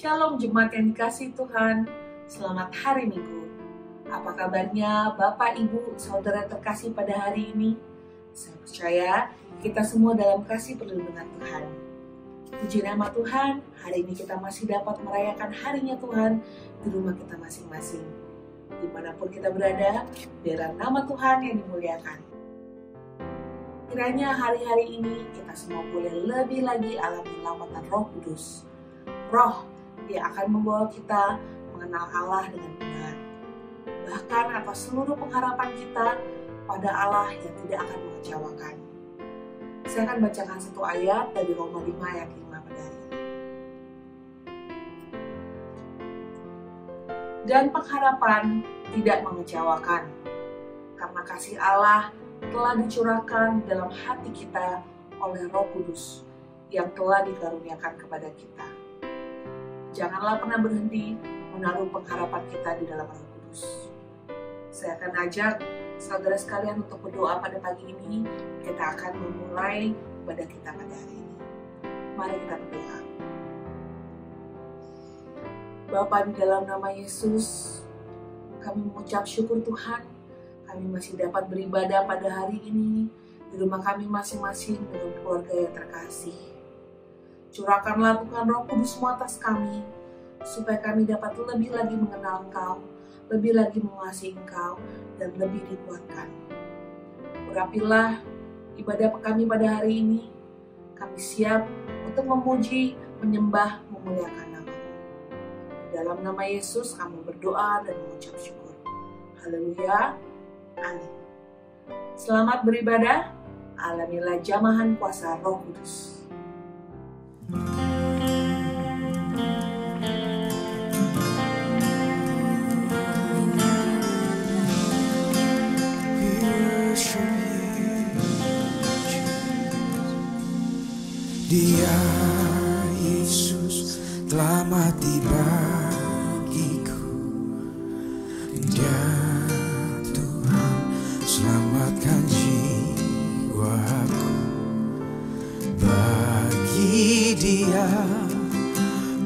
Shalom jemaat yang dikasihi Tuhan, selamat hari Minggu. Apa kabarnya Bapak, Ibu, Saudara terkasih pada hari ini? Saya percaya kita semua dalam kasih perlindungan Tuhan. Puji nama Tuhan, hari ini kita masih dapat merayakan harinya Tuhan di rumah kita masing-masing. Dimanapun kita berada, biarlah nama Tuhan yang dimuliakan. Kiranya hari-hari ini kita semua boleh lebih lagi alami lawatan Roh Kudus. Roh yang akan membawa kita mengenal Allah dengan benar. Bahkan atas seluruh pengharapan kita pada Allah yang tidak akan mengecewakan. Saya akan bacakan satu ayat dari Roma 5 ayat 5 pada hari ini. Dan pengharapan tidak mengecewakan, karena kasih Allah telah dicurahkan dalam hati kita oleh Roh Kudus yang telah dikaruniakan kepada kita. Janganlah pernah berhenti menaruh pengharapan kita di dalam Roh Kudus. Saya akan ajak saudara sekalian untuk berdoa pada pagi ini. Kita akan memulai ibadah kita pada hari ini. Mari kita berdoa. Bapa, di dalam nama Yesus, kami mengucap syukur Tuhan. Kami masih dapat beribadah pada hari ini di rumah kami masing-masing dengan keluarga yang terkasih. Curahkanlah Tuhan Roh Kudus-Mu atas kami, supaya kami dapat lebih lagi mengenal Engkau, lebih lagi mengasihi Engkau, dan lebih dikuatkan. Urapilah ibadah kami pada hari ini. Kami siap untuk memuji, menyembah, memuliakan nama-Mu. Di dalam nama Yesus kami berdoa dan mengucap syukur. Haleluya. Amin. Selamat beribadah. Alamilah jamahan kuasa Roh Kudus. Dia Yesus telah mati bagiku. Dia Tuhan selamatkan jiwaku. Bagi Dia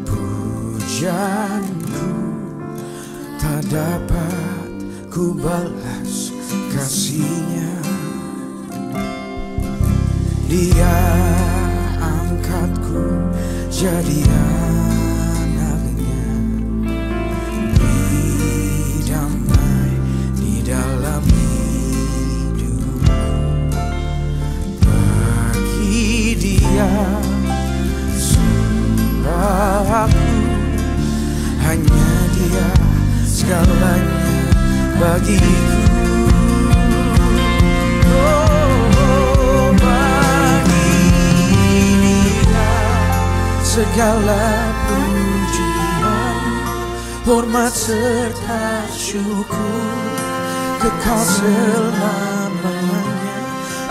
pujianku tak dapat ku balas kasih-Nya. Dia angkatku jadi anak-Nya, beri damai di dalam hidupku. Bagi Dia sembahku, hanya Dia segalanya bagiku. Segala pujian, hormat serta syukur kekal selamanya.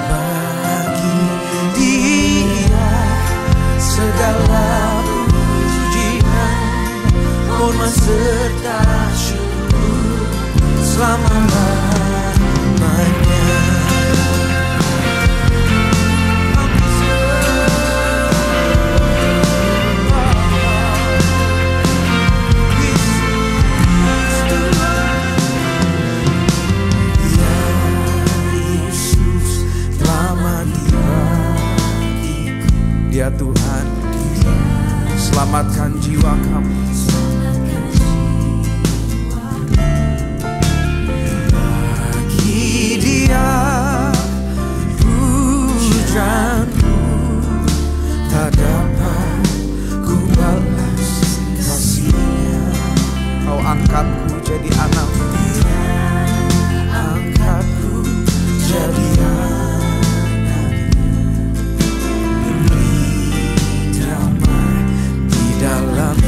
Bagi Dia segala pujian, hormat serta syukur selama-lamanya. Dia Tuhan, selamatkan jiwa kami. Bagi Dia pujianku tak dapat ku balas kasih-Nya. Kau angkatku jadi anak-Mu, angkatku jadi anak. Dalam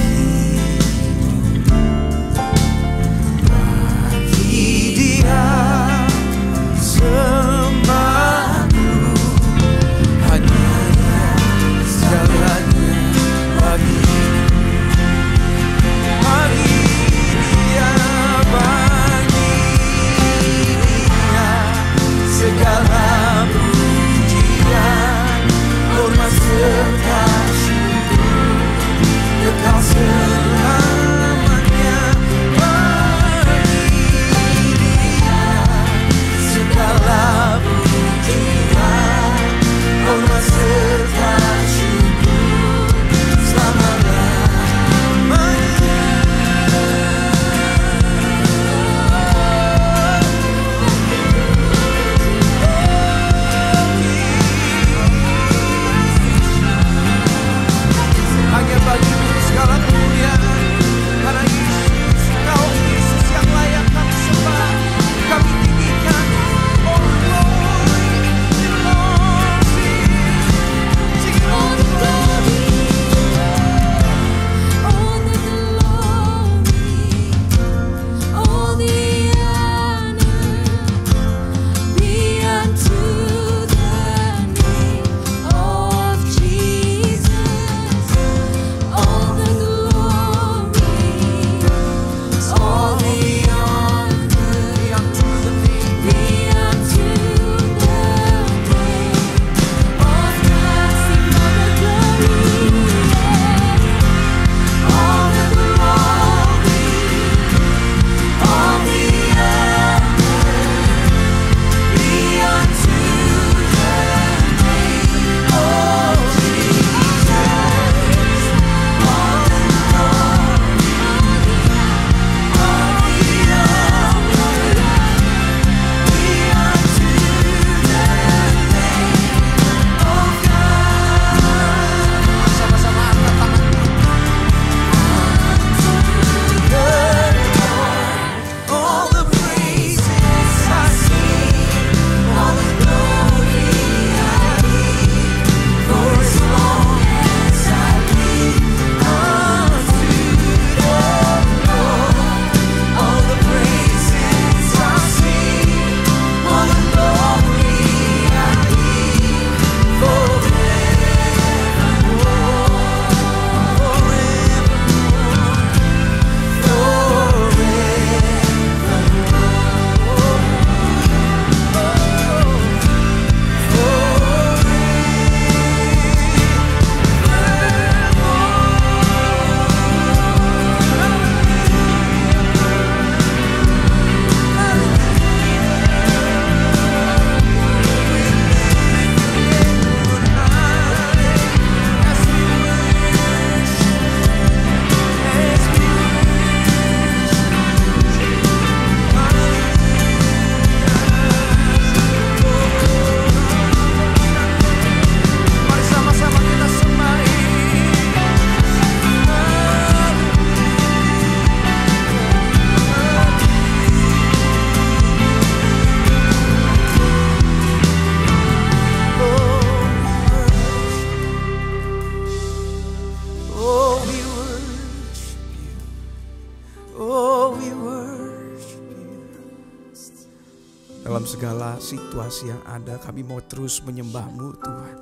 Dalam segala situasi yang ada, kami mau terus menyembah-Mu Tuhan.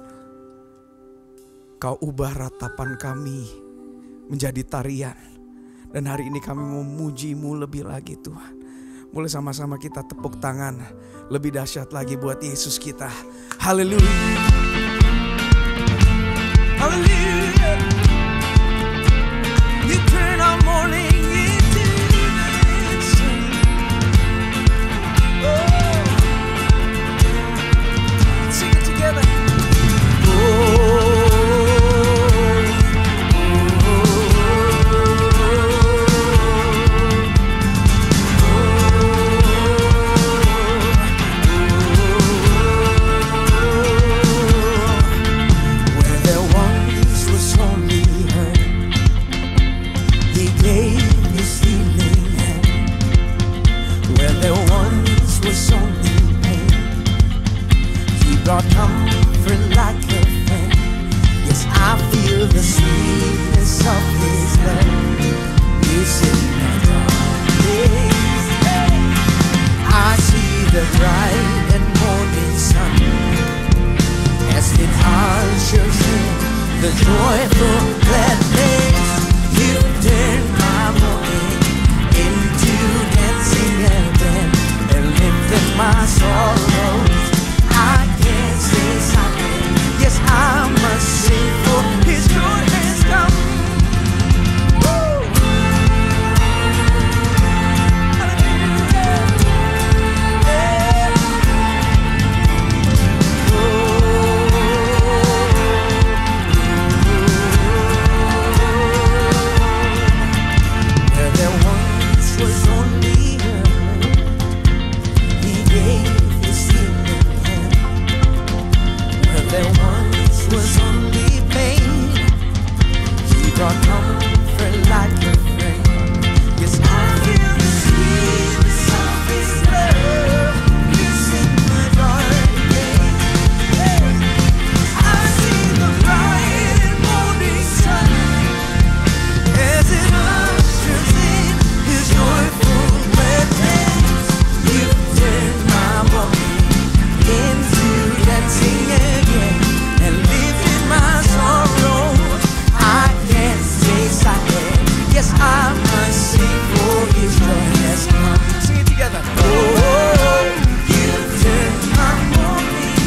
Kau ubah ratapan kami menjadi tarian. Dan hari ini kami mau memuji-Mu lebih lagi Tuhan. Boleh sama-sama kita tepuk tangan lebih dahsyat lagi buat Yesus kita. Haleluya. Haleluya. You turn our mourning into dancing. Oh. Sing it together. Brought comfort like a friend. Yes, I feel the sweetness of His love. He's in my darkness. I see the bright and morning sun as it ushers in the joyful gladness. You turn my morning into dancing again and lifted my sorrows. I can't stay silent. Yes, I must sing, for His joy has come. Woo! Hallelujah. Yeah. Where there once was only love, He gave His healing hand. Where there once was only pain, He brought comfort like a friend. Yes, I feel the sweetness of His love. He's in my darkness. I see the bright and morning sun as it ushers in His joyful gladness. You turn my morning into dancing again and lifted my sorrow. I can't stay silent. Yes, I must sing, for His joy has come. Sing it together. Oh, you turn my morning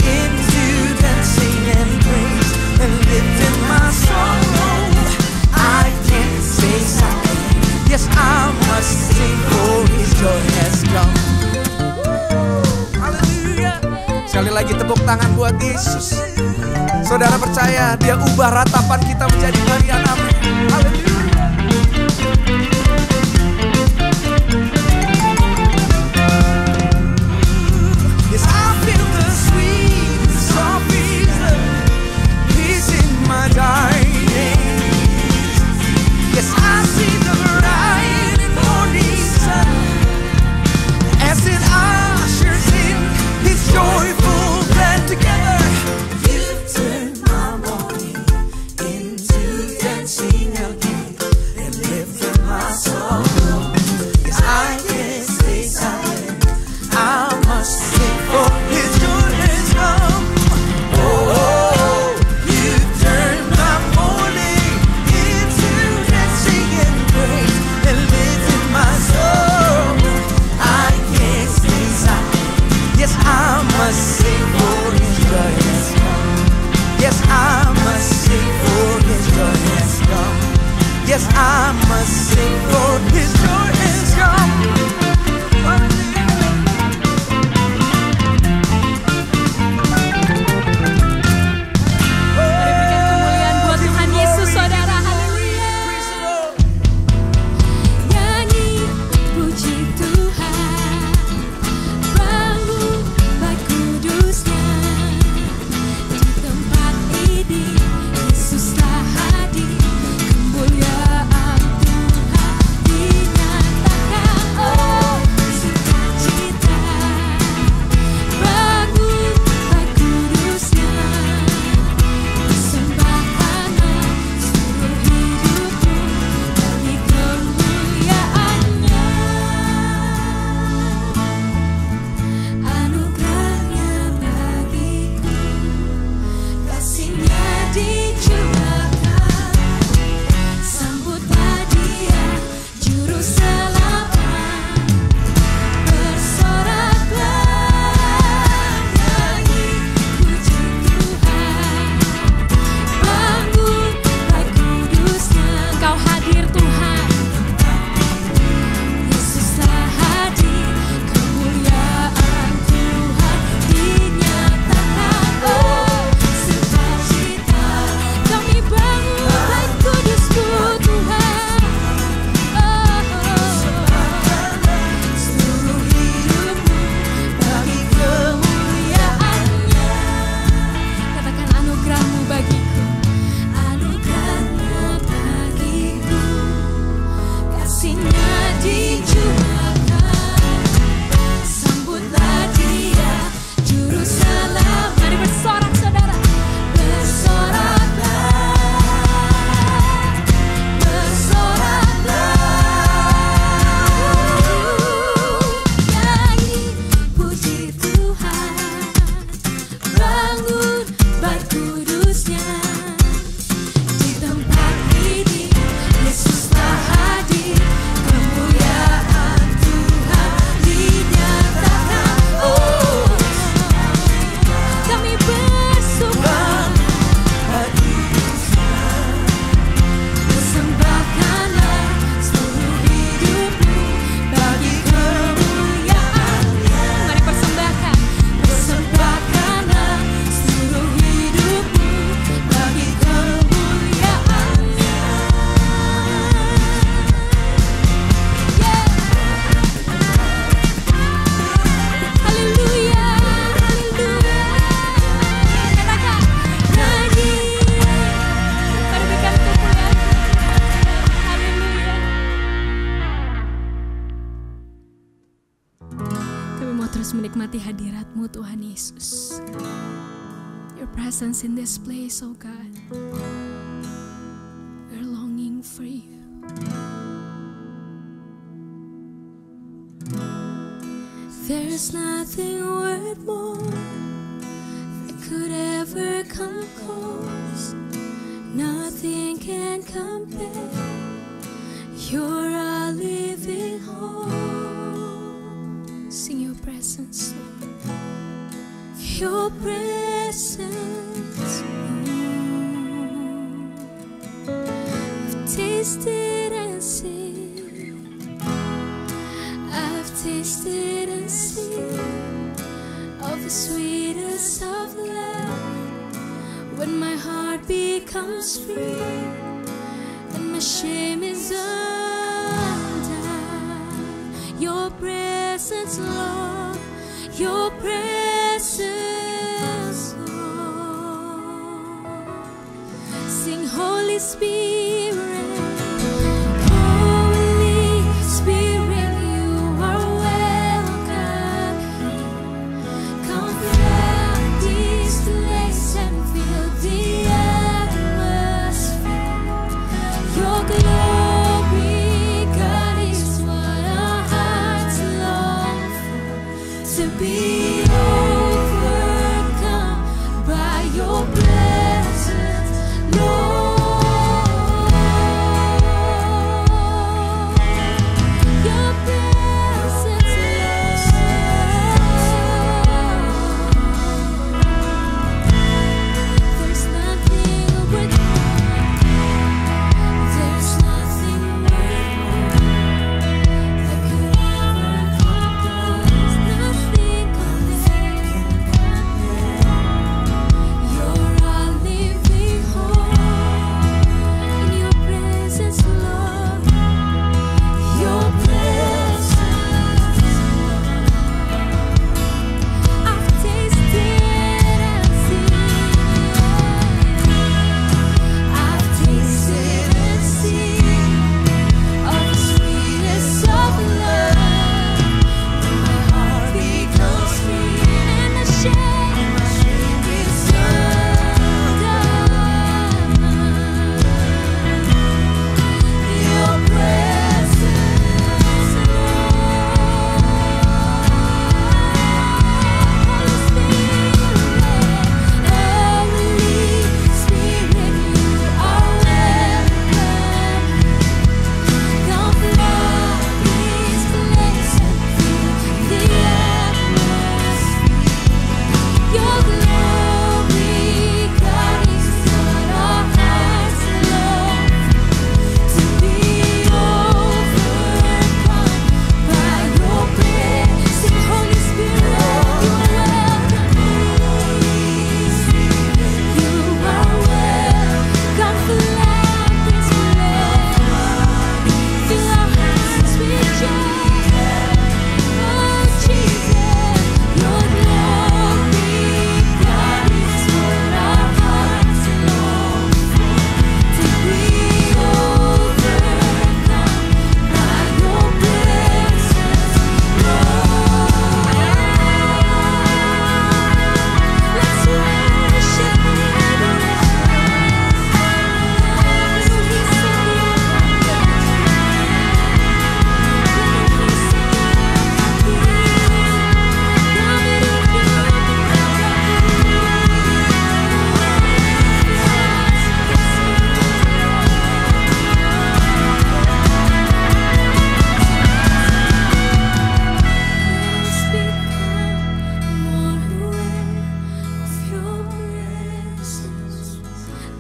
into dancing and praise and lifted my sorrow. I can't stay silent. Yes, I must sing, for His joy has come. Haleluya. Sekali lagi tepuk tangan buat Yesus. Saudara percaya Dia ubah ratapan kita menjadi tarian. Amin. Haleluya. Yes, I feel the sweetness of His love. He's in my darkness. Yes, I see the bright and morning sun as it ushers in His joyful glad together. You turn my morning into dancing again terus menikmati hadirat-Mu Tuhan Yesus. Your presence in this place, oh God. We're longing for You. There's nothing worth more that could ever come close. Nothing can compare. You're a living hope. Sing Your presence, Lord. Your presence, Lord. I've tasted and seen. I've tasted and seen of the sweetest of love. When my heart becomes free and my shame is undone. Your presence, Lord. Your presence, Lord. Sing, Holy Spirit. Holy Spirit, You are welcome here. Come flood this place and fill the atmosphere. Your glory, God, is what our hearts long for. To be overcome by Your presence, Lord. Your presence, Lord. There's nothing worth more. There's nothing worth more that could ever come close. Nothing compares. You're a living hope in Your presence, Lord. Your presence, I've tasted and seen. I've tasted and seen of the sweetest of love. When my heart becomes free and the shame is undone. Your presence, Holy Spirit, You are welcome. Come flood this place and fill the atmosphere. Your glory, God, is what our hearts long for. To be overcome by Your presence. Sing, Holy Spirit, You are welcome. You are welcome. Flood this place. Fill our hearts with joy. Oh Jesus, Your glory, God, is what our hearts long for. To be overcome by Your presence, Lord. Let's worship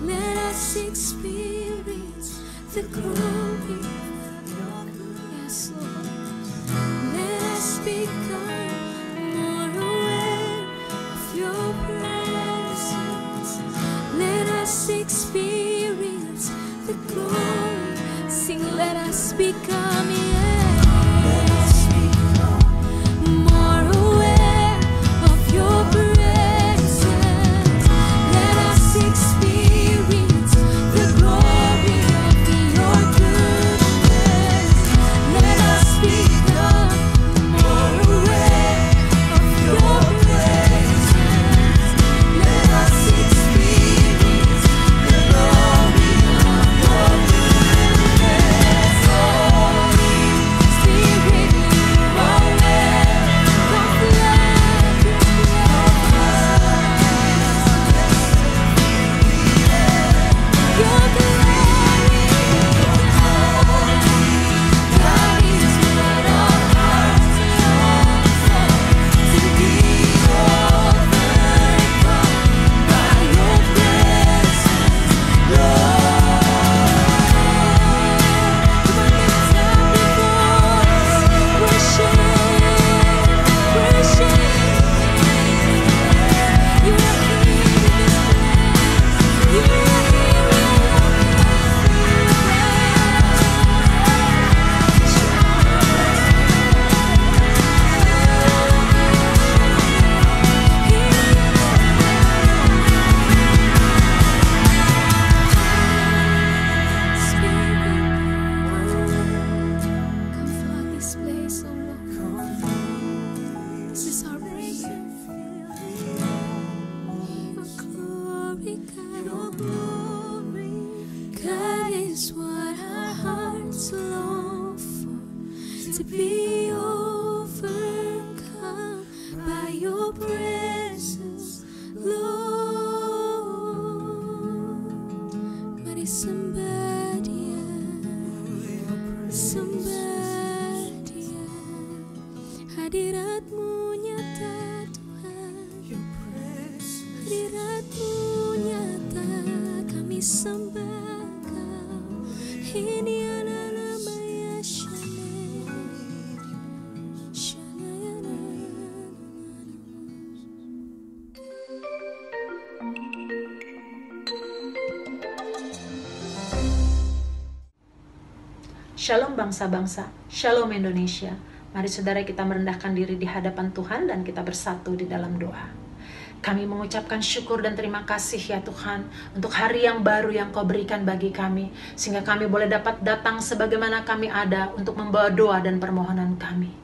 Let us experience the glory of Your goodness. Yes, Lord. Let us become more aware of Your presence. Let us experience the glory. Sing, let us become, Let us become more aware of Your presence. Let us experience the glory of Your goodness. Let us become more aware disembahkan. Ini adalah nama Shalom bangsa-bangsa, Shalom Indonesia. Mari saudara kita merendahkan diri di hadapan Tuhan dan kita bersatu di dalam doa. Kami mengucapkan syukur dan terima kasih ya Tuhan untuk hari yang baru yang Kau berikan bagi kami. Sehingga kami boleh dapat datang sebagaimana kami ada untuk membawa doa dan permohonan kami.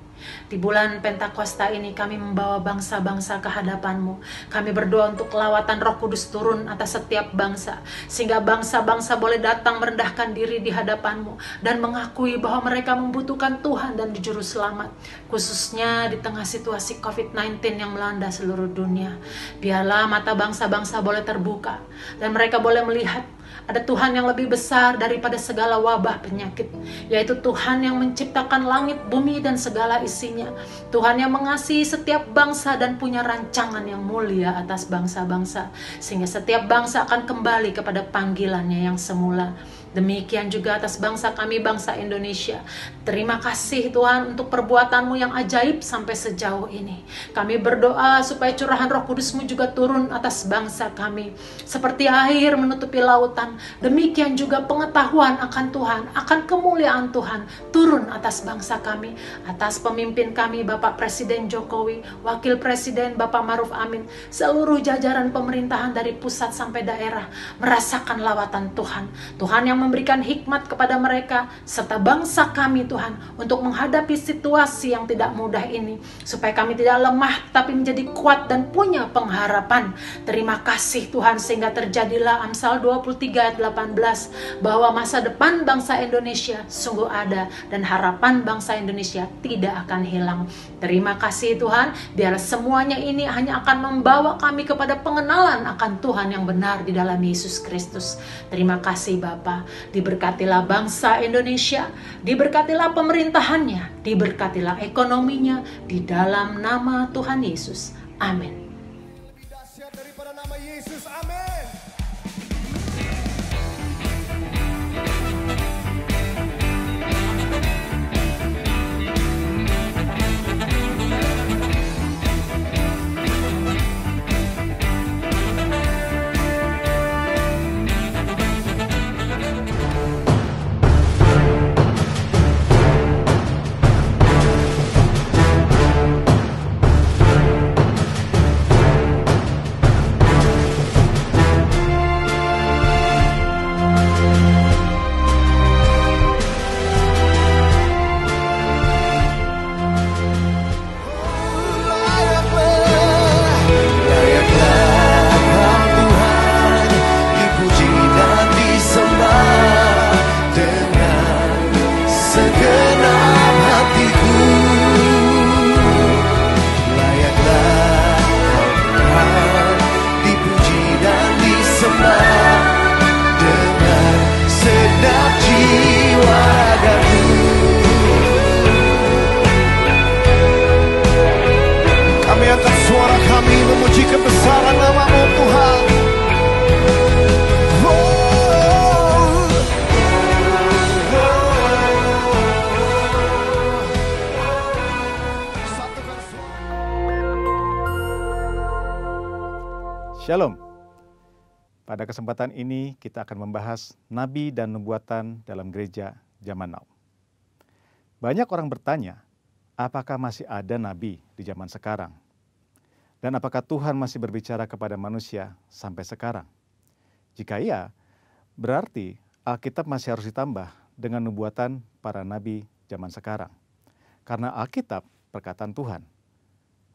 Di bulan Pentakosta ini kami membawa bangsa-bangsa ke hadapan-Mu. Kami berdoa untuk kelawatan Roh Kudus turun atas setiap bangsa. Sehingga bangsa-bangsa boleh datang merendahkan diri di hadapan-Mu. Dan mengakui bahwa mereka membutuhkan Tuhan dan Juru Selamat. Khususnya di tengah situasi COVID-19 yang melanda seluruh dunia. Biarlah mata bangsa-bangsa boleh terbuka. Dan mereka boleh melihat ada Tuhan yang lebih besar daripada segala wabah penyakit, yaitu Tuhan yang menciptakan langit, bumi, dan segala isinya. Tuhan yang mengasihi setiap bangsa dan punya rancangan yang mulia atas bangsa-bangsa, sehingga setiap bangsa akan kembali kepada panggilannya yang semula. Demikian juga atas bangsa kami, bangsa Indonesia. Terima kasih Tuhan untuk perbuatan-Mu yang ajaib sampai sejauh ini. Kami berdoa supaya curahan Roh Kudus-Mu juga turun atas bangsa kami. Seperti air menutupi lautan, demikian juga pengetahuan akan Tuhan, akan kemuliaan Tuhan turun atas bangsa kami. Atas pemimpin kami, Bapak Presiden Jokowi, Wakil Presiden Bapak Maruf Amin, seluruh jajaran pemerintahan dari pusat sampai daerah merasakan lawatan Tuhan. Tuhan yang memberikan hikmat kepada mereka serta bangsa kami Tuhan untuk menghadapi situasi yang tidak mudah ini, supaya kami tidak lemah tapi menjadi kuat dan punya pengharapan. Terima kasih Tuhan, sehingga terjadilah Amsal 23 ayat 18 bahwa masa depan bangsa Indonesia sungguh ada dan harapan bangsa Indonesia tidak akan hilang. Terima kasih Tuhan, biar semuanya ini hanya akan membawa kami kepada pengenalan akan Tuhan yang benar di dalam Yesus Kristus. Terima kasih Bapa. Diberkatilah bangsa Indonesia, diberkatilah pemerintahannya, diberkatilah ekonominya di dalam nama Tuhan Yesus. Amin. Lebih dahsyat daripada nama Yesus. Amin. Kebesaran nama-Mu Tuhan. Shalom. Pada kesempatan ini kita akan membahas nabi dan nubuatan dalam gereja zaman now. Banyak orang bertanya, apakah masih ada nabi di zaman sekarang? Dan apakah Tuhan masih berbicara kepada manusia sampai sekarang? Jika iya, berarti Alkitab masih harus ditambah dengan nubuatan para nabi zaman sekarang. Karena Alkitab perkataan Tuhan.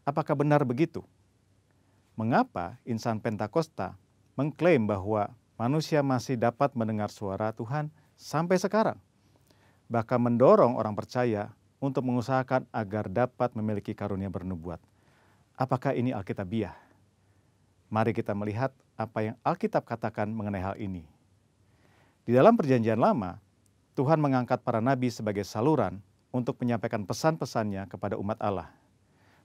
Apakah benar begitu? Mengapa insan Pentakosta mengklaim bahwa manusia masih dapat mendengar suara Tuhan sampai sekarang? Bahkan mendorong orang percaya untuk mengusahakan agar dapat memiliki karunia bernubuat. Apakah ini Alkitabiah? Mari kita melihat apa yang Alkitab katakan mengenai hal ini. Di dalam Perjanjian Lama, Tuhan mengangkat para nabi sebagai saluran untuk menyampaikan pesan-pesannya kepada umat Allah.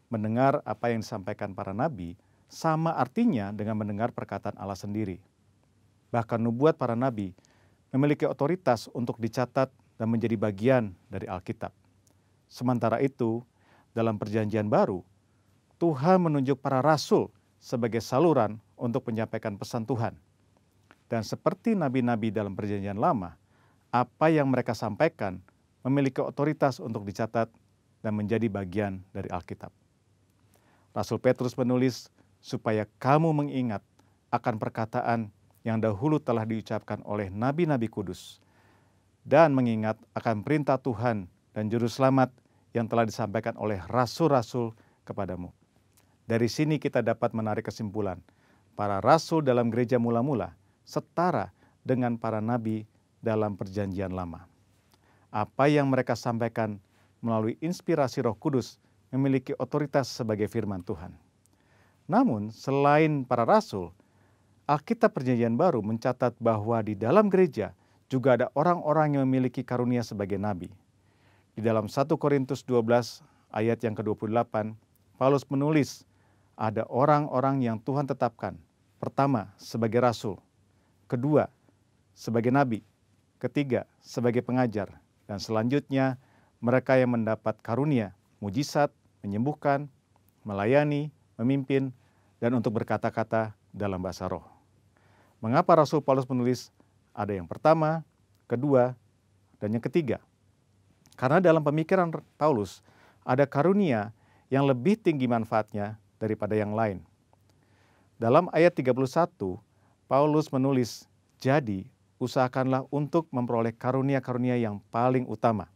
Mendengar apa yang disampaikan para nabi sama artinya dengan mendengar perkataan Allah sendiri. Bahkan nubuat para nabi memiliki otoritas untuk dicatat dan menjadi bagian dari Alkitab. Sementara itu, dalam Perjanjian Baru, Tuhan menunjuk para rasul sebagai saluran untuk menyampaikan pesan Tuhan. Dan seperti nabi-nabi dalam Perjanjian Lama, apa yang mereka sampaikan memiliki otoritas untuk dicatat dan menjadi bagian dari Alkitab. Rasul Petrus menulis supaya kamu mengingat akan perkataan yang dahulu telah diucapkan oleh nabi-nabi kudus dan mengingat akan perintah Tuhan dan juru selamat yang telah disampaikan oleh rasul-rasul kepadamu. Dari sini kita dapat menarik kesimpulan, para rasul dalam gereja mula-mula setara dengan para nabi dalam Perjanjian Lama. Apa yang mereka sampaikan melalui inspirasi Roh Kudus memiliki otoritas sebagai firman Tuhan. Namun, selain para rasul, Alkitab Perjanjian Baru mencatat bahwa di dalam gereja juga ada orang-orang yang memiliki karunia sebagai nabi. Di dalam 1 Korintus 12 ayat yang ke-28, Paulus menulis, ada orang-orang yang Tuhan tetapkan. Pertama, sebagai rasul. Kedua, sebagai nabi. Ketiga, sebagai pengajar. Dan selanjutnya, mereka yang mendapat karunia, mujizat, menyembuhkan, melayani, memimpin, dan untuk berkata-kata dalam bahasa roh. Mengapa Rasul Paulus menulis ada yang pertama, kedua, dan yang ketiga? Karena dalam pemikiran Paulus ada karunia yang lebih tinggi manfaatnya daripada yang lain. Dalam ayat 31, Paulus menulis, jadi usahakanlah untuk memperoleh karunia-karunia yang paling utama.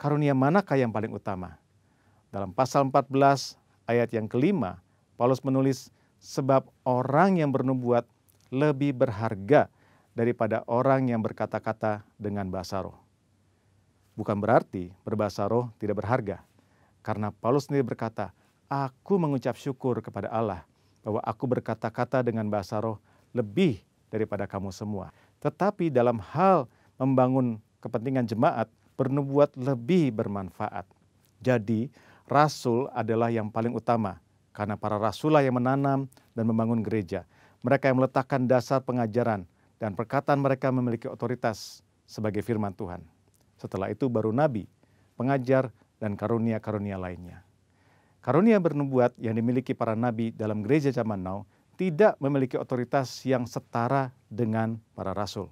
Karunia manakah yang paling utama? Dalam pasal 14 ayat yang kelima, Paulus menulis, sebab orang yang bernubuat lebih berharga daripada orang yang berkata-kata dengan bahasa roh. Bukan berarti berbahasa roh tidak berharga. Karena Paulus sendiri berkata, aku mengucap syukur kepada Allah bahwa aku berkata-kata dengan bahasa roh lebih daripada kamu semua. Tetapi dalam hal membangun kepentingan jemaat, bernubuat lebih bermanfaat. Jadi, rasul adalah yang paling utama, karena para rasul yang menanam dan membangun gereja. Mereka yang meletakkan dasar pengajaran, dan perkataan mereka memiliki otoritas sebagai firman Tuhan. Setelah itu baru nabi, pengajar, dan karunia-karunia lainnya. Karunia bernubuat yang dimiliki para nabi dalam gereja zaman now tidak memiliki otoritas yang setara dengan para rasul.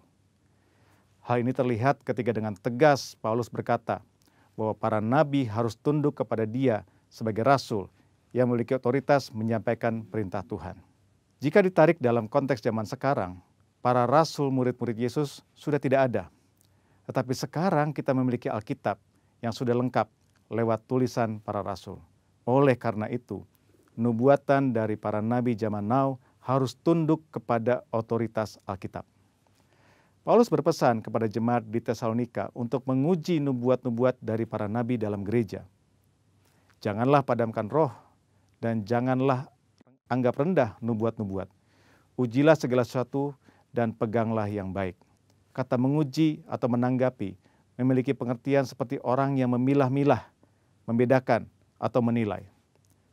Hal ini terlihat ketika dengan tegas Paulus berkata bahwa para nabi harus tunduk kepada dia sebagai rasul yang memiliki otoritas menyampaikan perintah Tuhan. Jika ditarik dalam konteks zaman sekarang, para rasul murid-murid Yesus sudah tidak ada. Tetapi sekarang kita memiliki Alkitab yang sudah lengkap lewat tulisan para rasul. Oleh karena itu, nubuatan dari para nabi zaman now harus tunduk kepada otoritas Alkitab. Paulus berpesan kepada jemaat di Tesalonika untuk menguji nubuat-nubuat dari para nabi dalam gereja. Janganlah padamkan roh dan janganlah anggap rendah nubuat-nubuat. Ujilah segala sesuatu dan peganglah yang baik. Kata menguji atau menanggapi memiliki pengertian seperti orang yang memilah-milah, membedakan atau menilai.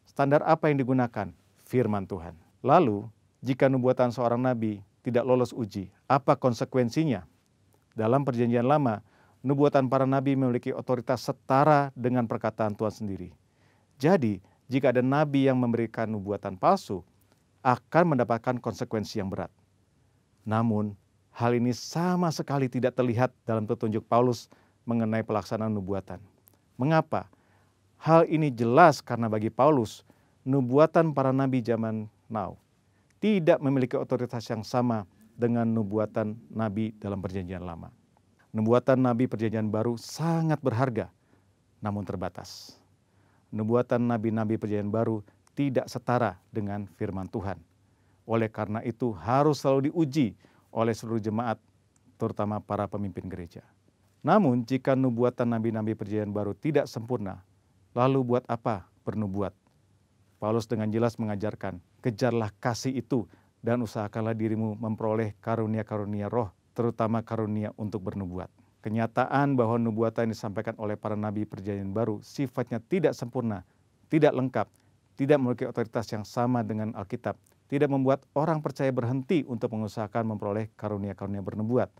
Standar apa yang digunakan? Firman Tuhan. Lalu, jika nubuatan seorang nabi tidak lolos uji, apa konsekuensinya? Dalam Perjanjian Lama, nubuatan para nabi memiliki otoritas setara dengan perkataan Tuhan sendiri. Jadi, jika ada nabi yang memberikan nubuatan palsu, akan mendapatkan konsekuensi yang berat. Namun, hal ini sama sekali tidak terlihat dalam petunjuk Paulus mengenai pelaksanaan nubuatan. Mengapa? Hal ini jelas karena bagi Paulus, nubuatan para nabi zaman now tidak memiliki otoritas yang sama dengan nubuatan nabi dalam Perjanjian Lama. Nubuatan nabi Perjanjian Baru sangat berharga, namun terbatas. Nubuatan nabi-nabi Perjanjian Baru tidak setara dengan firman Tuhan. Oleh karena itu harus selalu diuji oleh seluruh jemaat, terutama para pemimpin gereja. Namun jika nubuatan nabi-nabi Perjanjian Baru tidak sempurna, lalu buat apa bernubuat? Paulus dengan jelas mengajarkan, kejarlah kasih itu dan usahakanlah dirimu memperoleh karunia-karunia roh, terutama karunia untuk bernubuat. Kenyataan bahwa nubuatan yang disampaikan oleh para nabi Perjanjian Baru sifatnya tidak sempurna, tidak lengkap, tidak memiliki otoritas yang sama dengan Alkitab, tidak membuat orang percaya berhenti untuk mengusahakan memperoleh karunia-karunia bernubuat.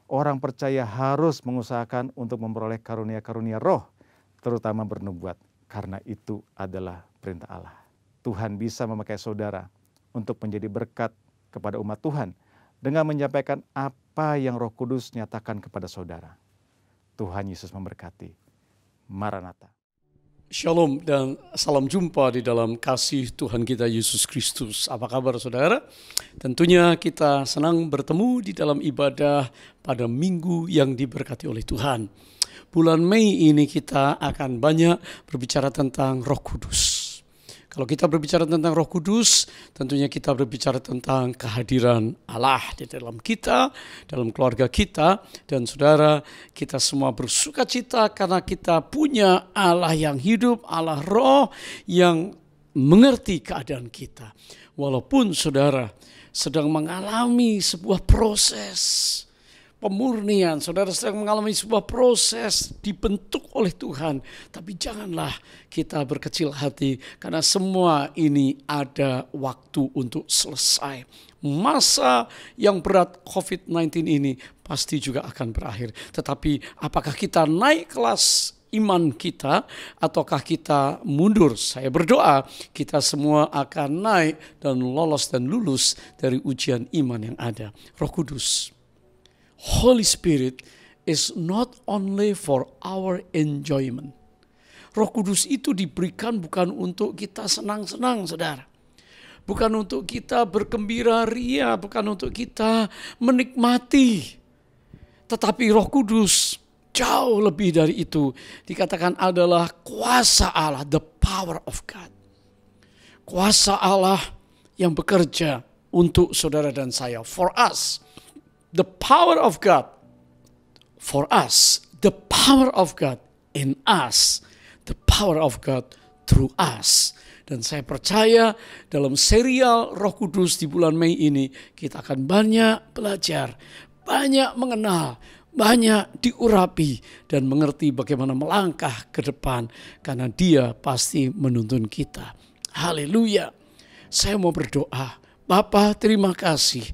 Orang percaya harus mengusahakan untuk memperoleh karunia-karunia roh, terutama bernubuat, karena itu adalah perintah Allah. Tuhan bisa memakai saudara untuk menjadi berkat kepada umat Tuhan dengan menyampaikan apa yang Roh Kudus nyatakan kepada saudara. Tuhan Yesus memberkati. Maranatha. Shalom dan salam jumpa di dalam kasih Tuhan kita Yesus Kristus. Apa kabar saudara? Tentunya kita senang bertemu di dalam ibadah pada minggu yang diberkati oleh Tuhan. Bulan Mei ini kita akan banyak berbicara tentang Roh Kudus. Kalau kita berbicara tentang Roh Kudus, tentunya kita berbicara tentang kehadiran Allah di dalam kita, dalam keluarga kita. Dan saudara, kita semua bersuka cita karena kita punya Allah yang hidup, Allah Roh yang mengerti keadaan kita. Walaupun saudara sedang mengalami sebuah proses pemurnian, saudara sedang mengalami sebuah proses dibentuk oleh Tuhan. Tapi janganlah kita berkecil hati, karena semua ini ada waktu untuk selesai. Masa yang berat COVID-19 ini pasti juga akan berakhir. Tetapi apakah kita naik kelas iman kita ataukah kita mundur? Saya berdoa kita semua akan naik dan lolos dan lulus dari ujian iman yang ada. Roh Kudus, Holy Spirit is not only for our enjoyment. Roh Kudus itu diberikan bukan untuk kita senang-senang, saudara. Bukan untuk kita bergembira ria, bukan untuk kita menikmati. Tetapi Roh Kudus jauh lebih dari itu. Dikatakan adalah kuasa Allah, the power of God. Kuasa Allah yang bekerja untuk saudara dan saya, for us. The power of God for us, the power of God in us, the power of God through us. Dan saya percaya dalam serial Roh Kudus di bulan Mei ini kita akan banyak belajar, banyak mengenal, banyak diurapi dan mengerti bagaimana melangkah ke depan karena Dia pasti menuntun kita. Haleluya. Saya mau berdoa. Bapa, terima kasih.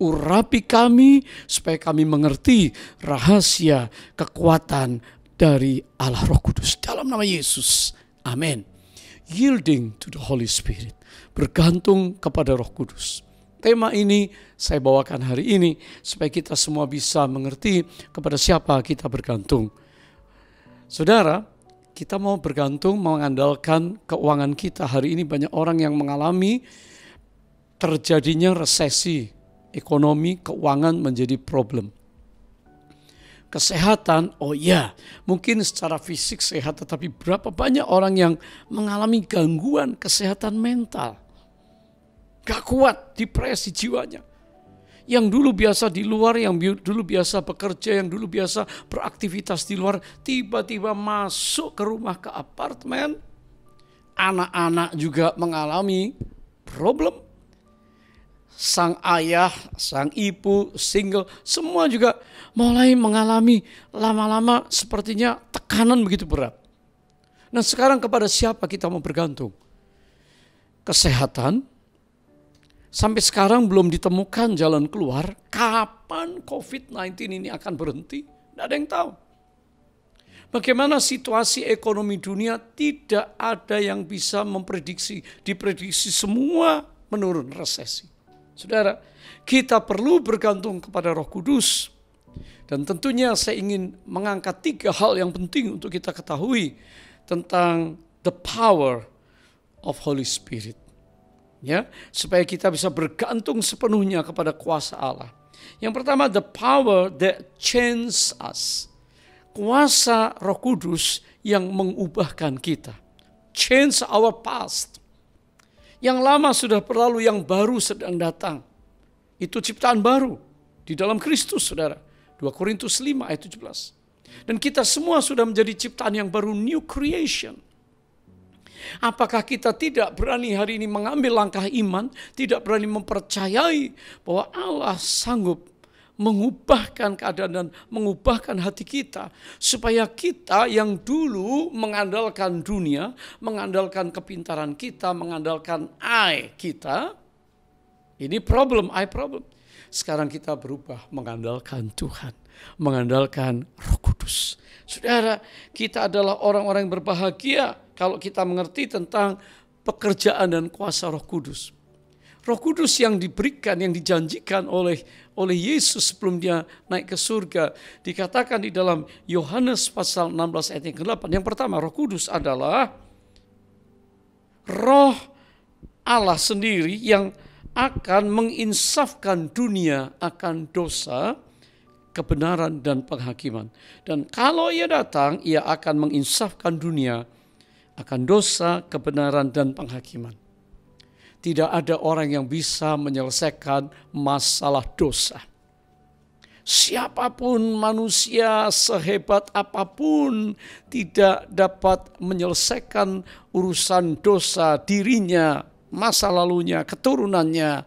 Urapi kami supaya kami mengerti rahasia kekuatan dari Allah Roh Kudus. Dalam nama Yesus. Amin. Yielding to the Holy Spirit. Bergantung kepada Roh Kudus. Tema ini saya bawakan hari ini supaya kita semua bisa mengerti kepada siapa kita bergantung. Saudara, kita mau bergantung mengandalkan keuangan kita. Hari ini banyak orang yang mengalami terjadinya resesi, ekonomi, keuangan menjadi problem. Kesehatan, oh ya, mungkin secara fisik sehat, tetapi berapa banyak orang yang mengalami gangguan kesehatan mental. Gak kuat, depresi jiwanya. Yang dulu biasa di luar, yang dulu biasa bekerja, yang dulu biasa beraktivitas di luar, tiba-tiba masuk ke rumah, ke apartemen. Anak-anak juga mengalami problem. Sang ayah, sang ibu, single, semua juga mulai mengalami lama-lama sepertinya tekanan begitu berat. Nah sekarang kepada siapa kita mau bergantung? Kesehatan, sampai sekarang belum ditemukan jalan keluar. Kapan COVID-19 ini akan berhenti? Tidak ada yang tahu. Bagaimana situasi ekonomi dunia tidak ada yang bisa memprediksi. Diprediksi semua menurun, resesi. Saudara, kita perlu bergantung kepada Roh Kudus. Dan tentunya saya ingin mengangkat 3 hal yang penting untuk kita ketahui tentang the power of Holy Spirit. Ya, supaya kita bisa bergantung sepenuhnya kepada kuasa Allah. Yang pertama, the power that changes us. Kuasa Roh Kudus yang mengubahkan kita. Change our past. Yang lama sudah berlalu, yang baru sedang datang. Itu ciptaan baru di dalam Kristus, saudara. 2 Korintus 5 ayat 17. Dan kita semua sudah menjadi ciptaan yang baru, new creation. Apakah kita tidak berani hari ini mengambil langkah iman, tidak berani mempercayai bahwa Allah sanggup mengubahkan keadaan dan mengubahkan hati kita, supaya kita yang dulu mengandalkan dunia, mengandalkan kepintaran kita, mengandalkan kita, Ini problem, problem. Sekarang kita berubah mengandalkan Tuhan, mengandalkan Roh Kudus. Saudara, kita adalah orang-orang yang berbahagia kalau kita mengerti tentang pekerjaan dan kuasa Roh Kudus. Roh Kudus yang diberikan, yang dijanjikan oleh Yesus sebelum dia naik ke surga. Dikatakan di dalam Yohanes pasal 16 ayat yang ke-8. Yang pertama, Roh Kudus adalah Roh Allah sendiri yang akan menginsafkan dunia akan dosa, kebenaran dan penghakiman. Dan kalau ia datang, ia akan menginsafkan dunia akan dosa, kebenaran dan penghakiman. Tidak ada orang yang bisa menyelesaikan masalah dosa. Siapapun manusia sehebat apapun tidak dapat menyelesaikan urusan dosa dirinya, masa lalunya, keturunannya,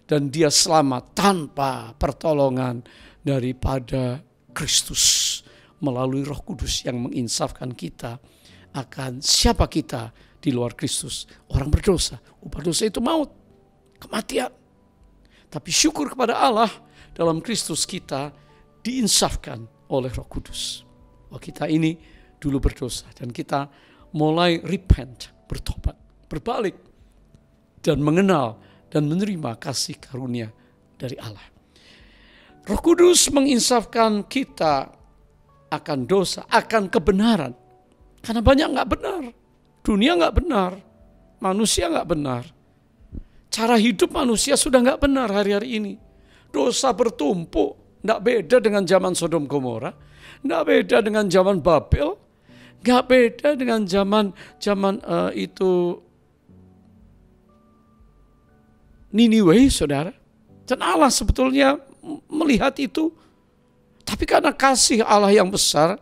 dan dia selamat tanpa pertolongan daripada Kristus melalui Roh Kudus yang menginsafkan kita akan siapa kita di luar Kristus. Orang berdosa, upah dosa itu maut, kematian. Tapi syukur kepada Allah, dalam Kristus kita diinsafkan oleh Roh Kudus. Bahwa kita ini dulu berdosa dan kita mulai repent, bertobat, berbalik dan mengenal dan menerima kasih karunia dari Allah. Roh Kudus menginsafkan kita akan dosa, akan kebenaran. Karena banyak nggak benar. Dunia nggak benar, manusia nggak benar. Cara hidup manusia sudah nggak benar hari-hari ini. Dosa bertumpuk, nggak beda dengan zaman Sodom Gomora, nggak beda dengan zaman Babel, nggak beda dengan zaman itu Niniwe, saudara. Dan Allah sebetulnya melihat itu, tapi karena kasih Allah yang besar,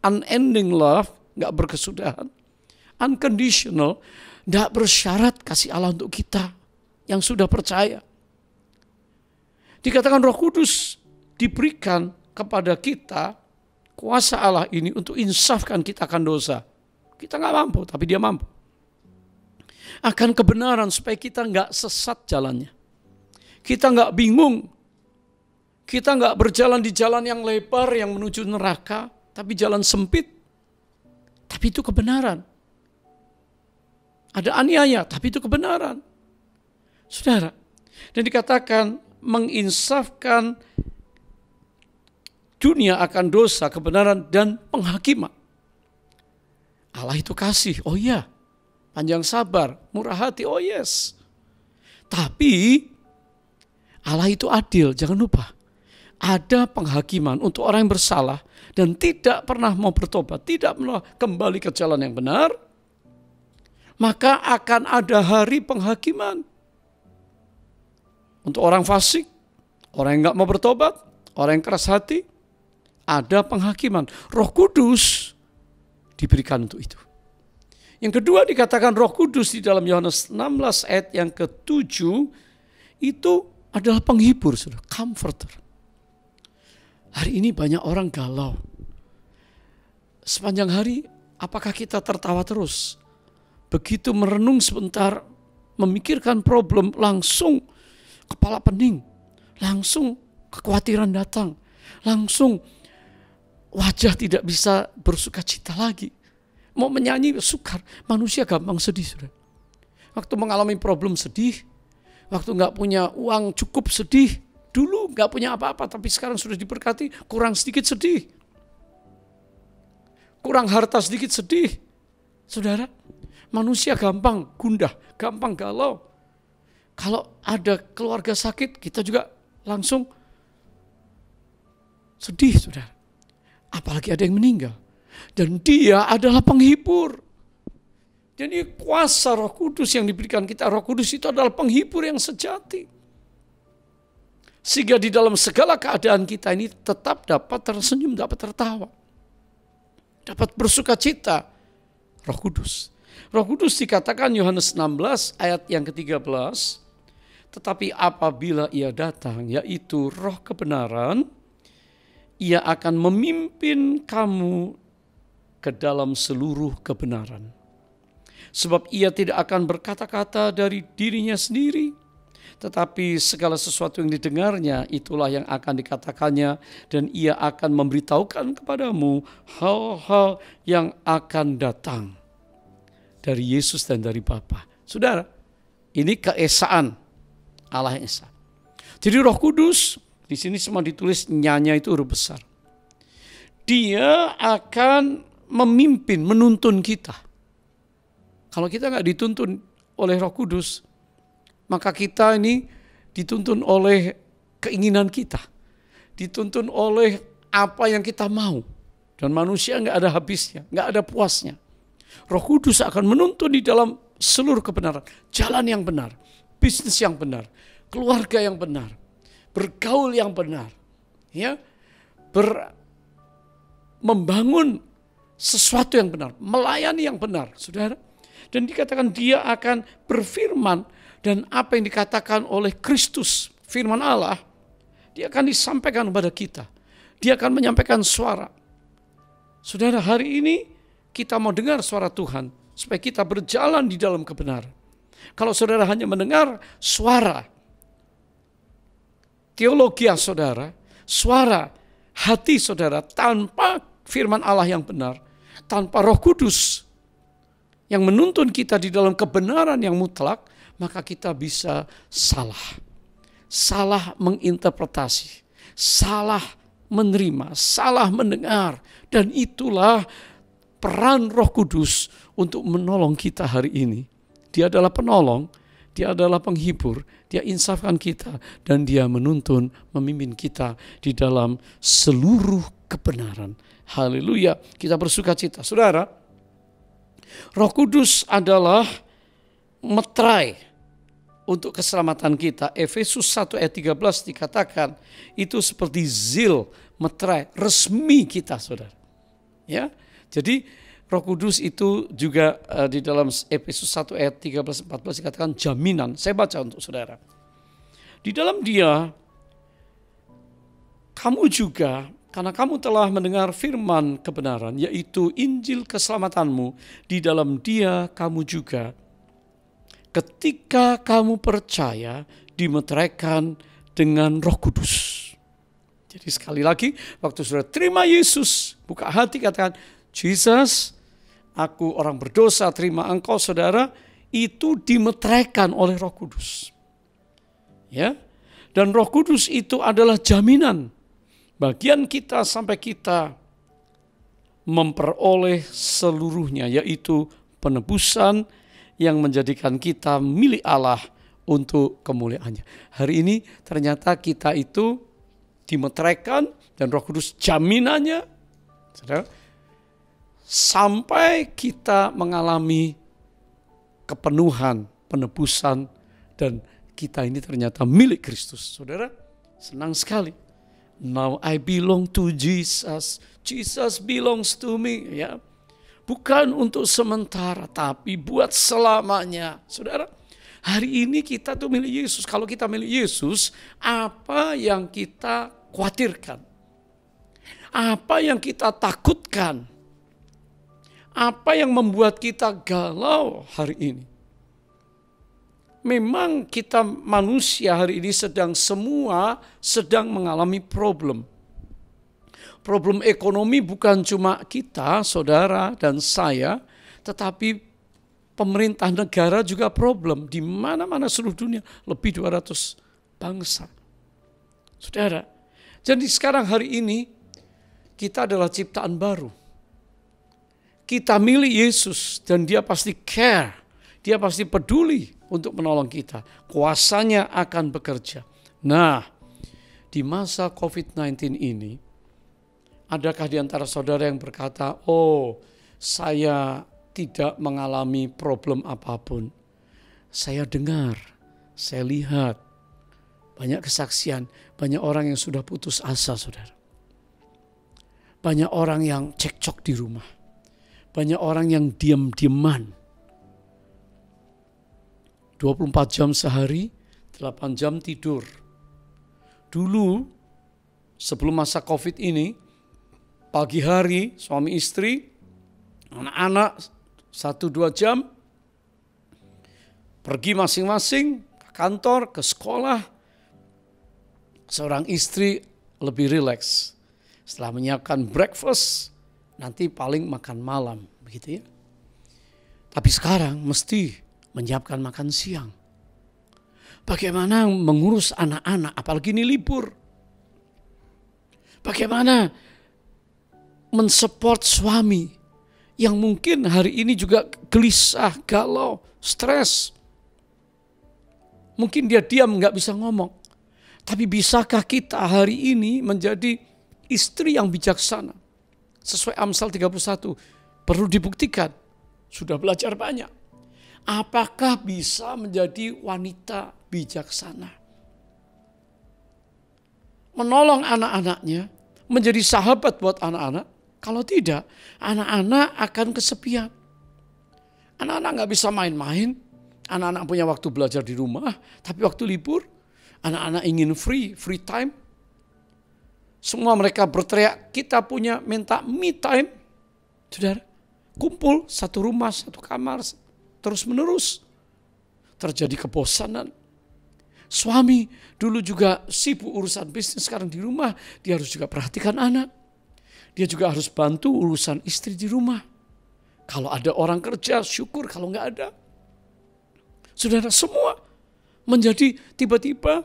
unending love, nggak berkesudahan, unconditional, nggak bersyarat kasih Allah untuk kita yang sudah percaya. Dikatakan Roh Kudus diberikan kepada kita kuasa Allah ini untuk insafkan kita akan dosa. Kita nggak mampu, tapi Dia mampu. Akan kebenaran supaya kita nggak sesat jalannya. Kita nggak bingung. Kita nggak berjalan di jalan yang lebar yang menuju neraka, tapi jalan sempit. Tapi itu kebenaran. Ada aniaya, tapi itu kebenaran. Saudara, dan dikatakan menginsafkan dunia akan dosa, kebenaran, dan penghakiman. Allah itu kasih, oh iya. Panjang sabar, murah hati, oh yes. Tapi Allah itu adil, jangan lupa. Ada penghakiman untuk orang yang bersalah dan tidak pernah mau bertobat, tidak mau kembali ke jalan yang benar. Maka akan ada hari penghakiman. Untuk orang fasik, orang yang nggak mau bertobat, orang yang keras hati, ada penghakiman. Roh Kudus diberikan untuk itu. Yang kedua dikatakan Roh Kudus di dalam Yohanes 16 ayat yang ke-7 itu adalah penghibur, saudara, comforter. Hari ini banyak orang galau. Sepanjang hari, apakah kita tertawa terus? Begitu merenung sebentar, memikirkan problem, langsung kepala pening, langsung kekhawatiran datang, langsung wajah tidak bisa bersuka cita lagi. Mau menyanyi sukar, manusia gampang sedih, saudara. Waktu mengalami problem sedih, waktu nggak punya uang cukup sedih, dulu nggak punya apa-apa, tapi sekarang sudah diberkati, kurang sedikit sedih. Kurang harta sedikit sedih. Saudara, manusia gampang gundah, gampang galau. Kalau ada keluarga sakit, kita juga langsung sedih, saudara. Apalagi ada yang meninggal. Dan Dia adalah penghibur. Jadi kuasa Roh Kudus yang diberikan kita, Roh Kudus itu adalah penghibur yang sejati. Sehingga di dalam segala keadaan kita ini tetap dapat tersenyum, dapat tertawa. Dapat bersuka cita. Roh Kudus. Roh Kudus dikatakan Yohanes 16 ayat yang ke-13. Tetapi apabila Ia datang, yaitu Roh kebenaran, Ia akan memimpin kamu ke dalam seluruh kebenaran. Sebab Ia tidak akan berkata-kata dari dirinya sendiri, Tetapi segala sesuatu yang didengarnya itulah yang akan dikatakannya, dan ia akan memberitahukan kepadamu hal-hal yang akan datang dari Yesus dan dari Bapa. Saudara, ini keesaan Allah yang esa. Jadi Roh Kudus di sini semua ditulis nyanya itu huruf besar. Dia akan memimpin, menuntun kita. Kalau kita nggak dituntun oleh Roh Kudus, maka kita ini dituntun oleh keinginan kita, dituntun oleh apa yang kita mau, dan manusia nggak ada habisnya, nggak ada puasnya. Roh Kudus akan menuntun di dalam seluruh kebenaran, jalan yang benar, bisnis yang benar, keluarga yang benar, bergaul yang benar, ya, membangun sesuatu yang benar, melayani yang benar, saudara. Dan dikatakan dia akan berfirman, dan apa yang dikatakan oleh Kristus, firman Allah, dia akan disampaikan kepada kita. Dia akan menyampaikan suara. Saudara, hari ini kita mau dengar suara Tuhan, supaya kita berjalan di dalam kebenaran. Kalau saudara hanya mendengar suara teologi saudara, suara hati saudara, tanpa firman Allah yang benar, tanpa Roh Kudus yang menuntun kita di dalam kebenaran yang mutlak, maka kita bisa salah menginterpretasi, salah menerima, salah mendengar. Dan itulah peran Roh Kudus untuk menolong kita hari ini. Dia adalah penolong, dia adalah penghibur, dia insafkan kita, dan dia menuntun, memimpin kita di dalam seluruh kebenaran. Haleluya, kita bersuka cita. Saudara, Roh Kudus adalah meterai untuk keselamatan kita. Efesus 1 ayat 13 dikatakan itu seperti zil, meterai resmi kita, saudara. Ya, jadi Roh Kudus itu juga di dalam Efesus 1 ayat 13-14 dikatakan jaminan. Saya baca untuk saudara. Di dalam dia, kamu juga, karena kamu telah mendengar firman kebenaran, yaitu Injil keselamatanmu, di dalam dia kamu juga, ketika kamu percaya, dimeteraikan dengan Roh Kudus. Jadi sekali lagi, waktu saudara terima Yesus, buka hati katakan, Jesus, aku orang berdosa, terima engkau saudara, itu dimeteraikan oleh Roh Kudus. Ya, dan Roh Kudus itu adalah jaminan bagian kita sampai kita memperoleh seluruhnya, yaitu penebusan yang menjadikan kita milik Allah untuk kemuliaannya. Hari ini ternyata kita itu dimeteraikan dan Roh Kudus jaminannya, saudara, sampai kita mengalami kepenuhan, penebusan, dan kita ini ternyata milik Kristus. Saudara, senang sekali. Now I belong to Jesus. Jesus belongs to me. Ya, bukan untuk sementara, tapi buat selamanya. Saudara, hari ini kita tuh milik Yesus. Kalau kita milik Yesus, apa yang kita khawatirkan? Apa yang kita takutkan? Apa yang membuat kita galau hari ini? Memang kita manusia hari ini sedang mengalami problem. Problem ekonomi bukan cuma kita, saudara dan saya, tetapi pemerintah negara juga problem. Di mana-mana seluruh dunia, lebih 200 bangsa. Saudara, jadi sekarang hari ini kita adalah ciptaan baru. Kita milik Yesus dan dia pasti care, dia pasti peduli untuk menolong kita. Kuasanya akan bekerja. Nah, di masa COVID-19 ini, adakah di antara saudara yang berkata, oh, saya tidak mengalami problem apapun. Saya dengar, saya lihat, banyak kesaksian, banyak orang yang sudah putus asa, saudara. Banyak orang yang cekcok di rumah. Banyak orang yang diam-diaman. 24 jam sehari, 8 jam tidur. Dulu, sebelum masa COVID ini, pagi hari suami istri, anak-anak 1-2 jam, pergi masing-masing ke kantor, ke sekolah. Seorang istri lebih rileks. Setelah menyiapkan breakfast, nanti paling makan malam, begitu ya. Tapi sekarang mesti menyiapkan makan siang. Bagaimana mengurus anak-anak, apalagi ini libur. Bagaimana mensupport suami yang mungkin hari ini juga gelisah, galau, stres. Mungkin dia diam, gak bisa ngomong. Tapi bisakah kita hari ini menjadi istri yang bijaksana? Sesuai Amsal 31, perlu dibuktikan. Sudah belajar banyak. Apakah bisa menjadi wanita bijaksana? Menolong anak-anaknya, menjadi sahabat buat anak-anak. Kalau tidak, anak-anak akan kesepian. Anak-anak gak bisa main-main. Anak-anak punya waktu belajar di rumah, tapi waktu libur, anak-anak ingin free time. Semua mereka berteriak, kita punya minta me time. Saudara, kumpul satu rumah, satu kamar, terus menerus. Terjadi kebosanan. Suami dulu juga sibuk urusan bisnis, sekarang di rumah dia harus juga perhatikan anak. Dia juga harus bantu urusan istri di rumah. Kalau ada orang kerja, syukur. Kalau nggak ada. Saudara, semua menjadi tiba-tiba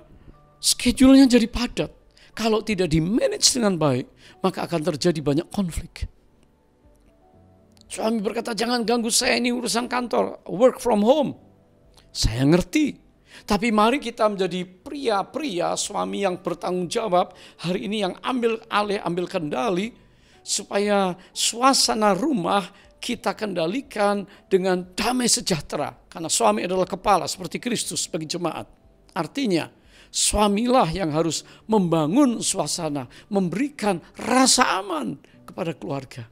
schedule-nya jadi padat. Kalau tidak di-manage dengan baik, maka akan terjadi banyak konflik. Suami berkata, jangan ganggu saya, ini urusan kantor. Work from home. Saya ngerti. Tapi mari kita menjadi pria-pria, suami yang bertanggung jawab. Hari ini yang ambil alih, ambil kendali. Supaya suasana rumah kita kendalikan dengan damai sejahtera. Karena suami adalah kepala seperti Kristus bagi jemaat. Artinya suamilah yang harus membangun suasana, memberikan rasa aman kepada keluarga.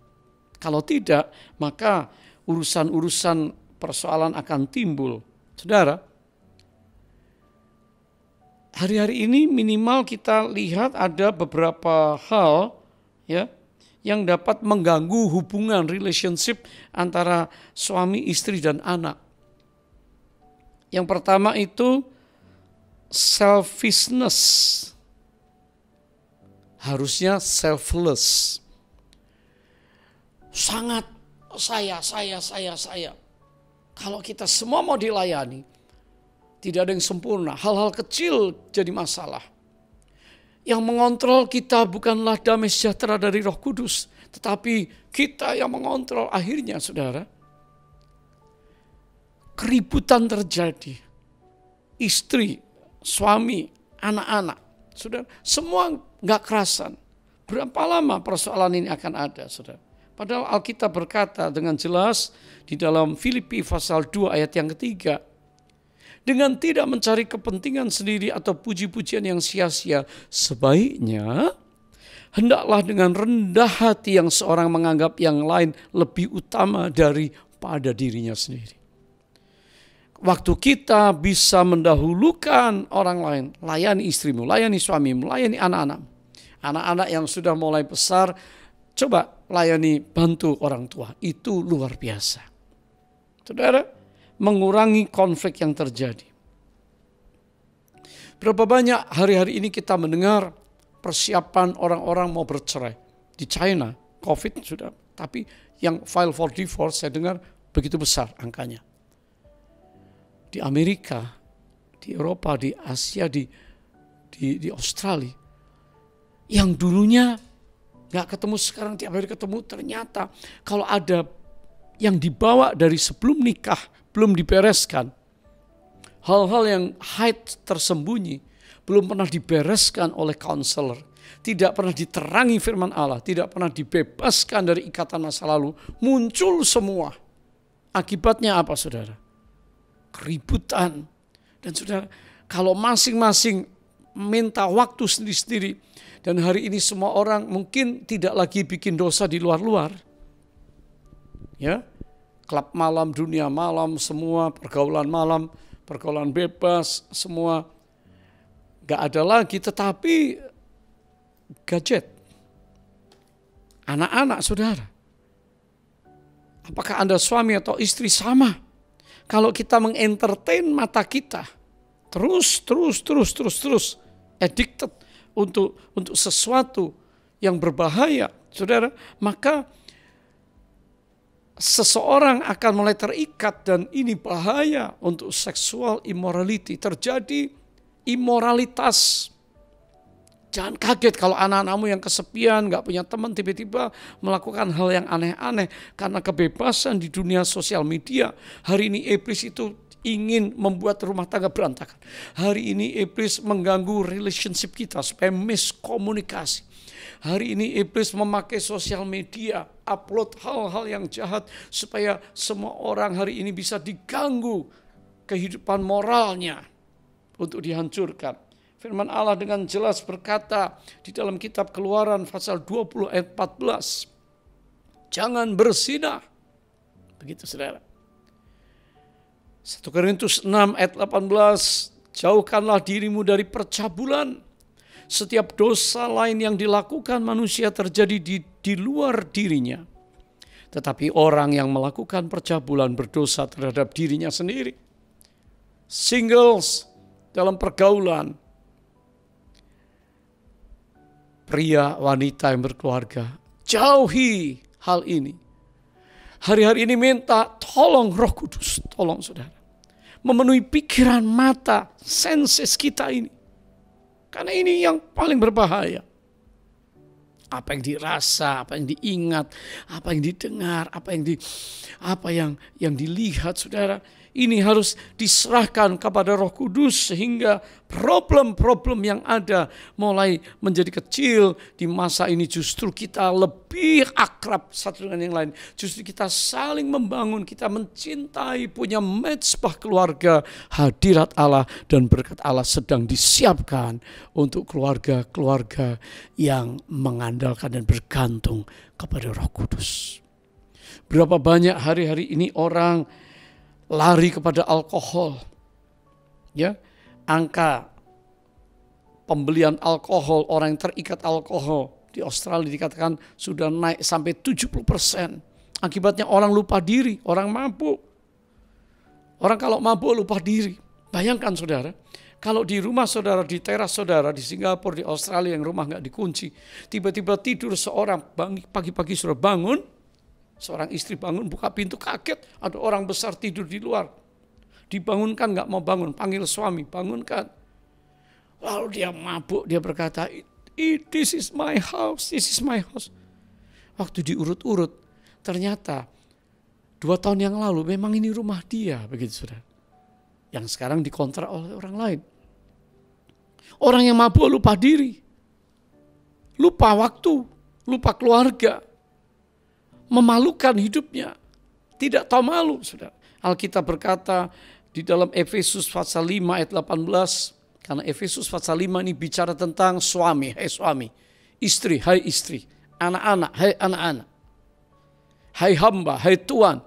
Kalau tidak, maka urusan-urusan persoalan akan timbul. Saudara, hari-hari ini minimal kita lihat ada beberapa hal ya yang dapat mengganggu hubungan relationship antara suami, istri, dan anak. Yang pertama itu selfishness. Harusnya selfless. Sangat saya. Kalau kita semua mau dilayani, tidak ada yang sempurna. Hal-hal kecil jadi masalah. Yang mengontrol kita bukanlah damai sejahtera dari Roh Kudus, tetapi kita yang mengontrol. Akhirnya, saudara, keributan terjadi. Istri, suami, anak-anak, saudara, semua nggak kerasan. Berapa lama persoalan ini akan ada, saudara? Padahal Alkitab berkata dengan jelas di dalam Filipi pasal 2 ayat yang ketiga, dengan tidak mencari kepentingan sendiri atau puji-pujian yang sia-sia, sebaiknya hendaklah dengan rendah hati yang seorang menganggap yang lain lebih utama daripada dirinya sendiri. Waktu kita bisa mendahulukan orang lain, layani istrimu, layani suamimu, layani anak-anak. Anak-anak yang sudah mulai besar, coba layani, bantu orang tua. Itu luar biasa. Saudara, mengurangi konflik yang terjadi. Berapa banyak hari-hari ini kita mendengar persiapan orang-orang mau bercerai. Di China, COVID sudah, tapi yang file for divorce saya dengar begitu besar angkanya. Di Amerika, di Eropa, di Asia, di Australia. Yang dulunya gak ketemu, sekarang tiap hari ketemu. Ternyata kalau ada yang dibawa dari sebelum nikah, belum dibereskan. Hal-hal yang hide tersembunyi, belum pernah dibereskan oleh counselor. Tidak pernah diterangi firman Allah, tidak pernah dibebaskan dari ikatan masa lalu. Muncul semua. Akibatnya apa, saudara? Keributan. Dan saudara, kalau masing-masing minta waktu sendiri-sendiri, dan hari ini semua orang mungkin tidak lagi bikin dosa di luar-luar. Ya, klub malam, dunia malam, semua pergaulan malam, pergaulan bebas, semua gak ada lagi. Tetapi gadget, anak-anak, saudara, apakah Anda suami atau istri sama? Kalau kita mengentertain mata kita, terus addicted untuk sesuatu yang berbahaya, saudara, maka seseorang akan mulai terikat, dan ini bahaya untuk seksual immorality, terjadi imoralitas. Jangan kaget kalau anak-anakmu yang kesepian, gak punya teman, tiba-tiba melakukan hal yang aneh-aneh karena kebebasan di dunia sosial media. Hari ini iblis itu ingin membuat rumah tangga berantakan. Hari ini iblis mengganggu relationship kita supaya miskomunikasi. Hari ini iblis memakai sosial media, upload hal-hal yang jahat supaya semua orang hari ini bisa diganggu kehidupan moralnya untuk dihancurkan. Firman Allah dengan jelas berkata di dalam kitab Keluaran pasal 20 ayat 14. Jangan berzina. Begitu saudara. 1 Korintus 6 ayat 18. Jauhkanlah dirimu dari percabulan. Setiap dosa lain yang dilakukan manusia terjadi di luar dirinya. Tetapi orang yang melakukan percabulan berdosa terhadap dirinya sendiri. Singles dalam pergaulan. Pria, wanita yang berkeluarga, jauhi hal ini. Hari-hari ini minta tolong Roh Kudus, tolong saudara. Memenuhi pikiran, mata, senses kita ini. Karena ini yang paling berbahaya. Apa yang dirasa, apa yang diingat, apa yang didengar, apa yang dilihat, saudara. Ini harus diserahkan kepada Roh Kudus sehingga problem-problem yang ada mulai menjadi kecil. Di masa ini justru kita lebih akrab satu dengan yang lain. Justru kita saling membangun, kita mencintai, punya mezbah keluarga. Hadirat Allah dan berkat Allah sedang disiapkan untuk keluarga-keluarga yang mengandalkan dan bergantung kepada Roh Kudus. Berapa banyak hari-hari ini orang lari kepada alkohol. Ya, angka pembelian alkohol, orang yang terikat alkohol di Australia dikatakan sudah naik sampai 70%. Akibatnya orang lupa diri, orang mabuk. Orang kalau mabuk lupa diri. Bayangkan saudara, kalau di rumah saudara, di teras saudara, di Singapura, di Australia yang rumah nggak dikunci, tiba-tiba tidur seorang, pagi-pagi sudah bangun, seorang istri bangun, buka pintu, kaget ada orang besar tidur di luar. Dibangunkan gak mau bangun, panggil suami, bangunkan. Lalu dia mabuk, dia berkata, this is my house, this is my house. Waktu diurut-urut, ternyata 2 tahun yang lalu memang ini rumah dia, begitu saudara. Yang sekarang dikontrak oleh orang lain. Orang yang mabuk lupa diri, lupa waktu, lupa keluarga. Memalukan hidupnya, tidak tahu malu, saudara. Alkitab berkata di dalam Efesus pasal 5 ayat 18, karena Efesus pasal 5 ini bicara tentang suami, hai suami, istri, hai istri, anak-anak, hai anak-anak, hai hamba, hai tuan.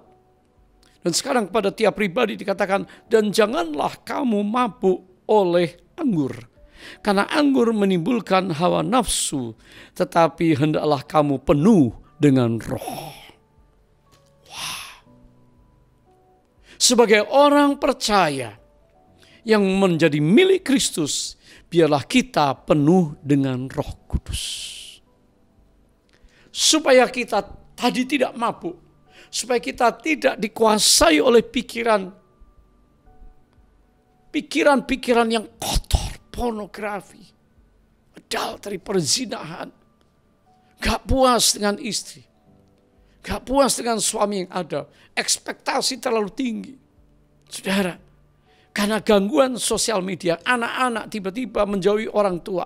Dan sekarang pada tiap pribadi dikatakan, dan janganlah kamu mabuk oleh anggur, karena anggur menimbulkan hawa nafsu, tetapi hendaklah kamu penuh dengan Roh. Wow. Sebagai orang percaya yang menjadi milik Kristus, biarlah kita penuh dengan Roh Kudus. Supaya kita tadi tidak mabuk, supaya kita tidak dikuasai oleh pikiran yang kotor, pornografi, adultery, perzinahan. Gak puas dengan istri, gak puas dengan suami yang ada, ekspektasi terlalu tinggi. Saudara, karena gangguan sosial media, anak-anak tiba-tiba menjauhi orang tua.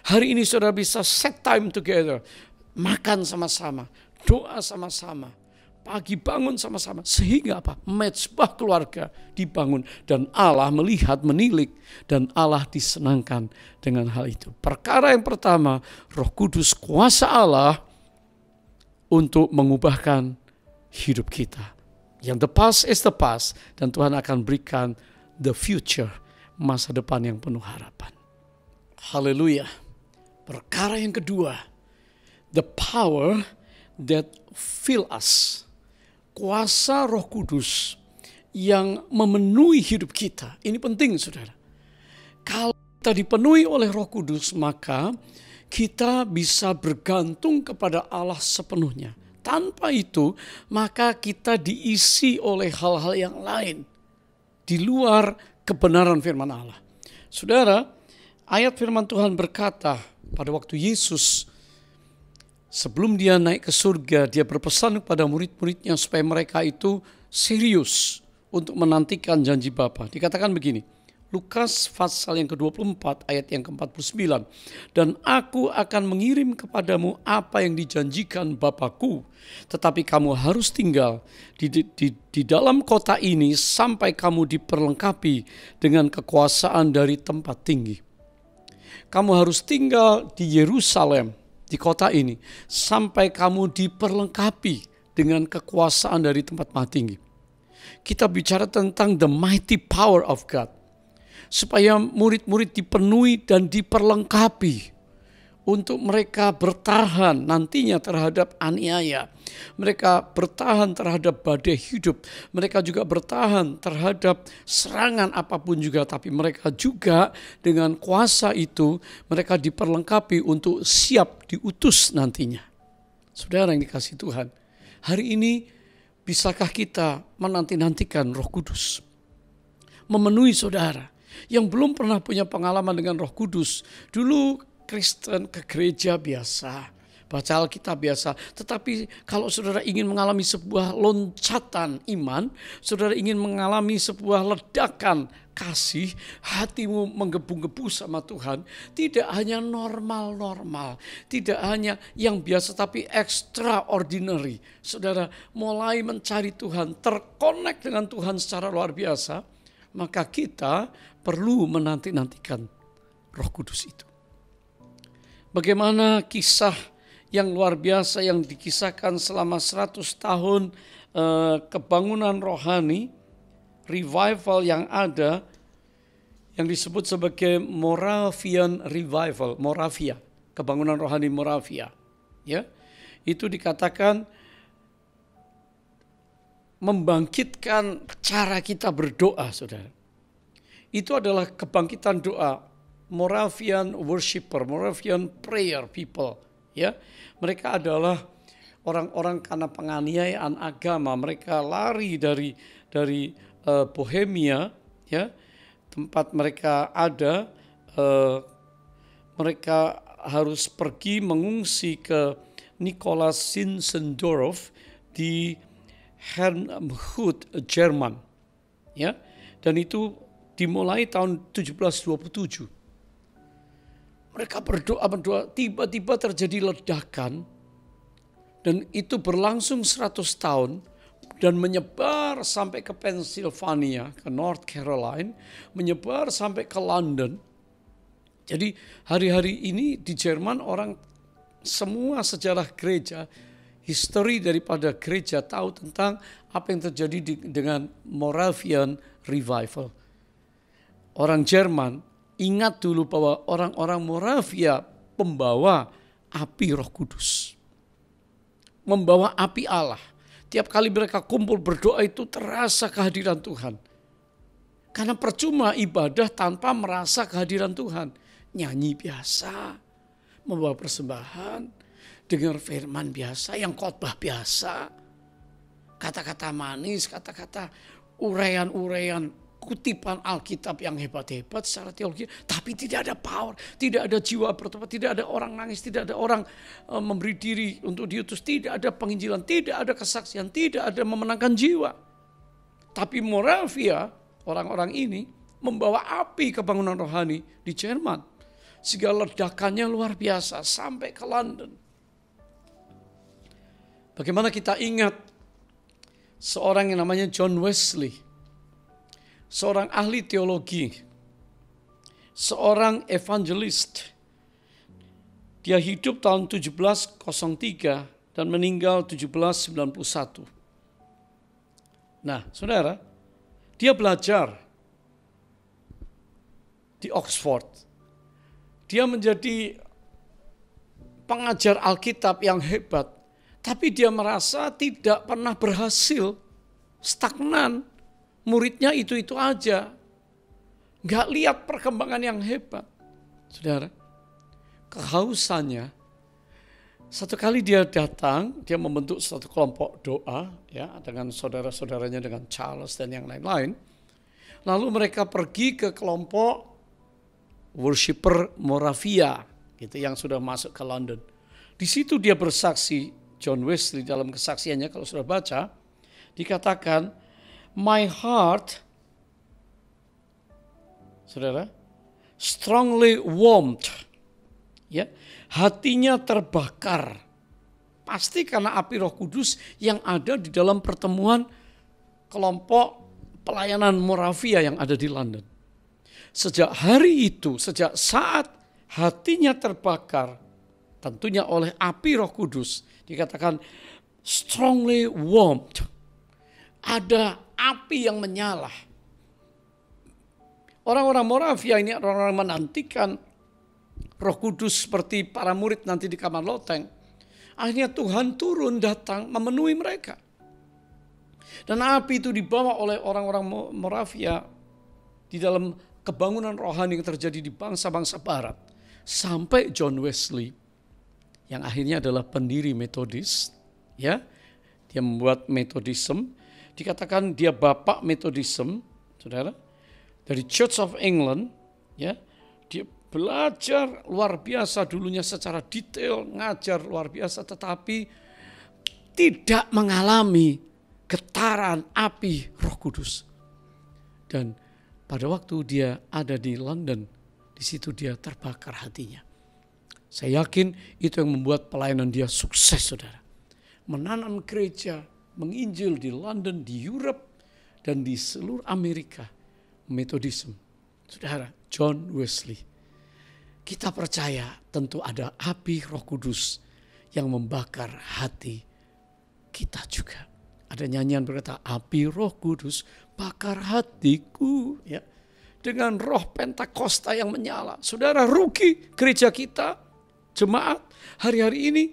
Hari ini saudara bisa set time together, makan sama-sama, doa sama-sama, pagi bangun sama-sama. Sehingga apa? Mezbah keluarga dibangun dan Allah melihat, menilik, dan Allah disenangkan dengan hal itu. Perkara yang pertama, Roh Kudus, kuasa Allah untuk mengubahkan hidup kita. Yang the past is the past, dan Tuhan akan berikan the future, masa depan yang penuh harapan. Haleluya. Perkara yang kedua, the power that fill us. Kuasa Roh Kudus yang memenuhi hidup kita. Ini penting saudara. Kalau kita dipenuhi oleh Roh Kudus, maka kita bisa bergantung kepada Allah sepenuhnya. Tanpa itu, maka kita diisi oleh hal-hal yang lain di luar kebenaran firman Allah. Saudara, ayat firman Tuhan berkata pada waktu Yesus sebelum dia naik ke surga, dia berpesan kepada murid-muridnya supaya mereka itu serius untuk menantikan janji Bapa. Dikatakan begini, Lukas pasal yang ke-24 ayat yang ke-49. Dan aku akan mengirim kepadamu apa yang dijanjikan Bapakku. Tetapi kamu harus tinggal di dalam kota ini sampai kamu diperlengkapi dengan kekuasaan dari tempat tinggi. Kamu harus tinggal di Yerusalem, di kota ini, sampai kamu diperlengkapi dengan kekuasaan dari tempat maha tinggi. Kita bicara tentang the mighty power of God. Supaya murid-murid dipenuhi dan diperlengkapi untuk mereka bertahan nantinya terhadap aniaya. Mereka bertahan terhadap badai hidup. Mereka juga bertahan terhadap serangan apapun juga. Tapi mereka juga dengan kuasa itu mereka diperlengkapi untuk siap diutus nantinya. Saudara yang dikasihi Tuhan, hari ini bisakah kita menanti-nantikan Roh Kudus memenuhi saudara yang belum pernah punya pengalaman dengan Roh Kudus? Dulu Kristen ke gereja biasa, baca Alkitab biasa. Tetapi kalau saudara ingin mengalami sebuah loncatan iman, saudara ingin mengalami sebuah ledakan kasih, hatimu menggebu-gebu sama Tuhan, tidak hanya normal-normal, tidak hanya yang biasa tapi extraordinary. Saudara mulai mencari Tuhan, terkonek dengan Tuhan secara luar biasa, maka kita perlu menanti-nantikan Roh Kudus itu. Bagaimana kisah yang luar biasa yang dikisahkan selama 100 tahun kebangunan rohani, revival yang ada, yang disebut sebagai Moravian Revival, Moravia, kebangunan rohani Moravia. Ya, itu dikatakan membangkitkan cara kita berdoa, saudara. Itu adalah kebangkitan doa Moravian worshiper, Moravian prayer people. Ya, mereka adalah orang-orang karena penganiayaan agama, mereka lari dari Bohemia, ya, tempat mereka ada, mereka harus pergi mengungsi ke Nikolaus Zinzendorf di Herrnhut, Jerman, ya, dan itu dimulai tahun 1727. Mereka berdoa, tiba-tiba terjadi ledakan, dan itu berlangsung 100 tahun, dan menyebar sampai ke Pennsylvania, ke North Carolina, menyebar sampai ke London. Jadi hari-hari ini di Jerman orang semua sejarah gereja, history daripada gereja tahu tentang apa yang terjadi dengan Moravian Revival. Orang Jerman ingat dulu bahwa orang-orang Moravia pembawa api Roh Kudus, membawa api Allah. Tiap kali mereka kumpul berdoa itu terasa kehadiran Tuhan. Karena percuma ibadah tanpa merasa kehadiran Tuhan. Nyanyi biasa, membawa persembahan, dengar firman biasa, yang khotbah biasa, kata-kata manis, kata-kata uraian-uraian, kutipan Alkitab yang hebat-hebat secara teologi, tapi tidak ada power, tidak ada jiwa bertobat, tidak ada orang nangis, tidak ada orang memberi diri untuk diutus, tidak ada penginjilan, tidak ada kesaksian, tidak ada memenangkan jiwa. Tapi Moravia, orang-orang ini membawa api kebangunan rohani di Jerman, sehingga ledakannya luar biasa sampai ke London. Bagaimana kita ingat seorang yang namanya John Wesley, seorang ahli teologi, seorang evangelist. Dia hidup tahun 1703 dan meninggal 1791. Nah, saudara, dia belajar di Oxford. Dia menjadi pengajar Alkitab yang hebat, tapi dia merasa tidak pernah berhasil, stagnan. Muridnya itu-itu aja. nggak lihat perkembangan yang hebat. Saudara, kehausannya, satu kali dia datang, dia membentuk satu kelompok doa ya dengan saudara-saudaranya, dengan Charles dan yang lain-lain. Lalu mereka pergi ke kelompok worshiper Moravia gitu yang sudah masuk ke London. Di situ dia bersaksi, John Wesley dalam kesaksiannya kalau sudah baca, dikatakan, my heart, saudara, strongly warmed, ya, hatinya terbakar. Pasti karena api Roh Kudus yang ada di dalam pertemuan kelompok pelayanan Moravia yang ada di London. Sejak hari itu, sejak saat hatinya terbakar, tentunya oleh api Roh Kudus, dikatakan strongly warmed. Ada api yang menyala. Orang-orang Moravia ini orang-orang menantikan Roh Kudus seperti para murid nanti di kamar loteng. Akhirnya Tuhan turun datang memenuhi mereka. Dan api itu dibawa oleh orang-orang Moravia di dalam kebangunan rohani yang terjadi di bangsa-bangsa barat. Sampai John Wesley yang akhirnya adalah pendiri Metodis, ya, dia membuat Methodism, dikatakan dia bapak Methodism, saudara, dari Church of England, ya, dia belajar luar biasa dulunya secara detail, ngajar luar biasa, tetapi tidak mengalami getaran api Roh Kudus. Dan pada waktu dia ada di London, di situ dia terbakar hatinya. Saya yakin itu yang membuat pelayanan dia sukses, saudara. Menanam gereja, menginjil di London, di Europe, dan di seluruh Amerika. Methodism. Saudara, John Wesley. Kita percaya tentu ada api Roh Kudus yang membakar hati kita juga. Ada nyanyian berkata, api Roh Kudus bakar hatiku. Ya. Dengan roh Pentakosta yang menyala. Saudara, rugi gereja kita, jemaat hari-hari ini.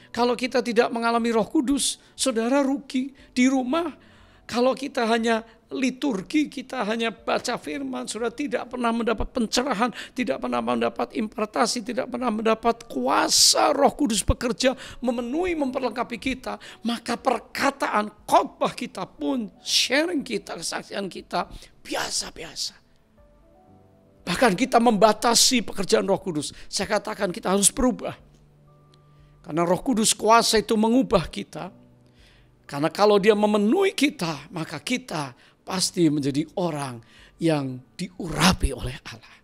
Kalau kita tidak mengalami Roh Kudus, saudara rugi. Di rumah, kalau kita hanya liturgi, kita hanya baca firman, saudara tidak pernah mendapat pencerahan, tidak pernah mendapat impartasi, tidak pernah mendapat kuasa Roh Kudus bekerja, memenuhi, memperlengkapi kita, maka perkataan khotbah kita pun, sharing kita, kesaksian kita, biasa-biasa. Bahkan kita membatasi pekerjaan Roh Kudus. Saya katakan kita harus berubah. Karena Roh Kudus kuasa itu mengubah kita. Karena kalau dia memenuhi kita, maka kita pasti menjadi orang yang diurapi oleh Allah.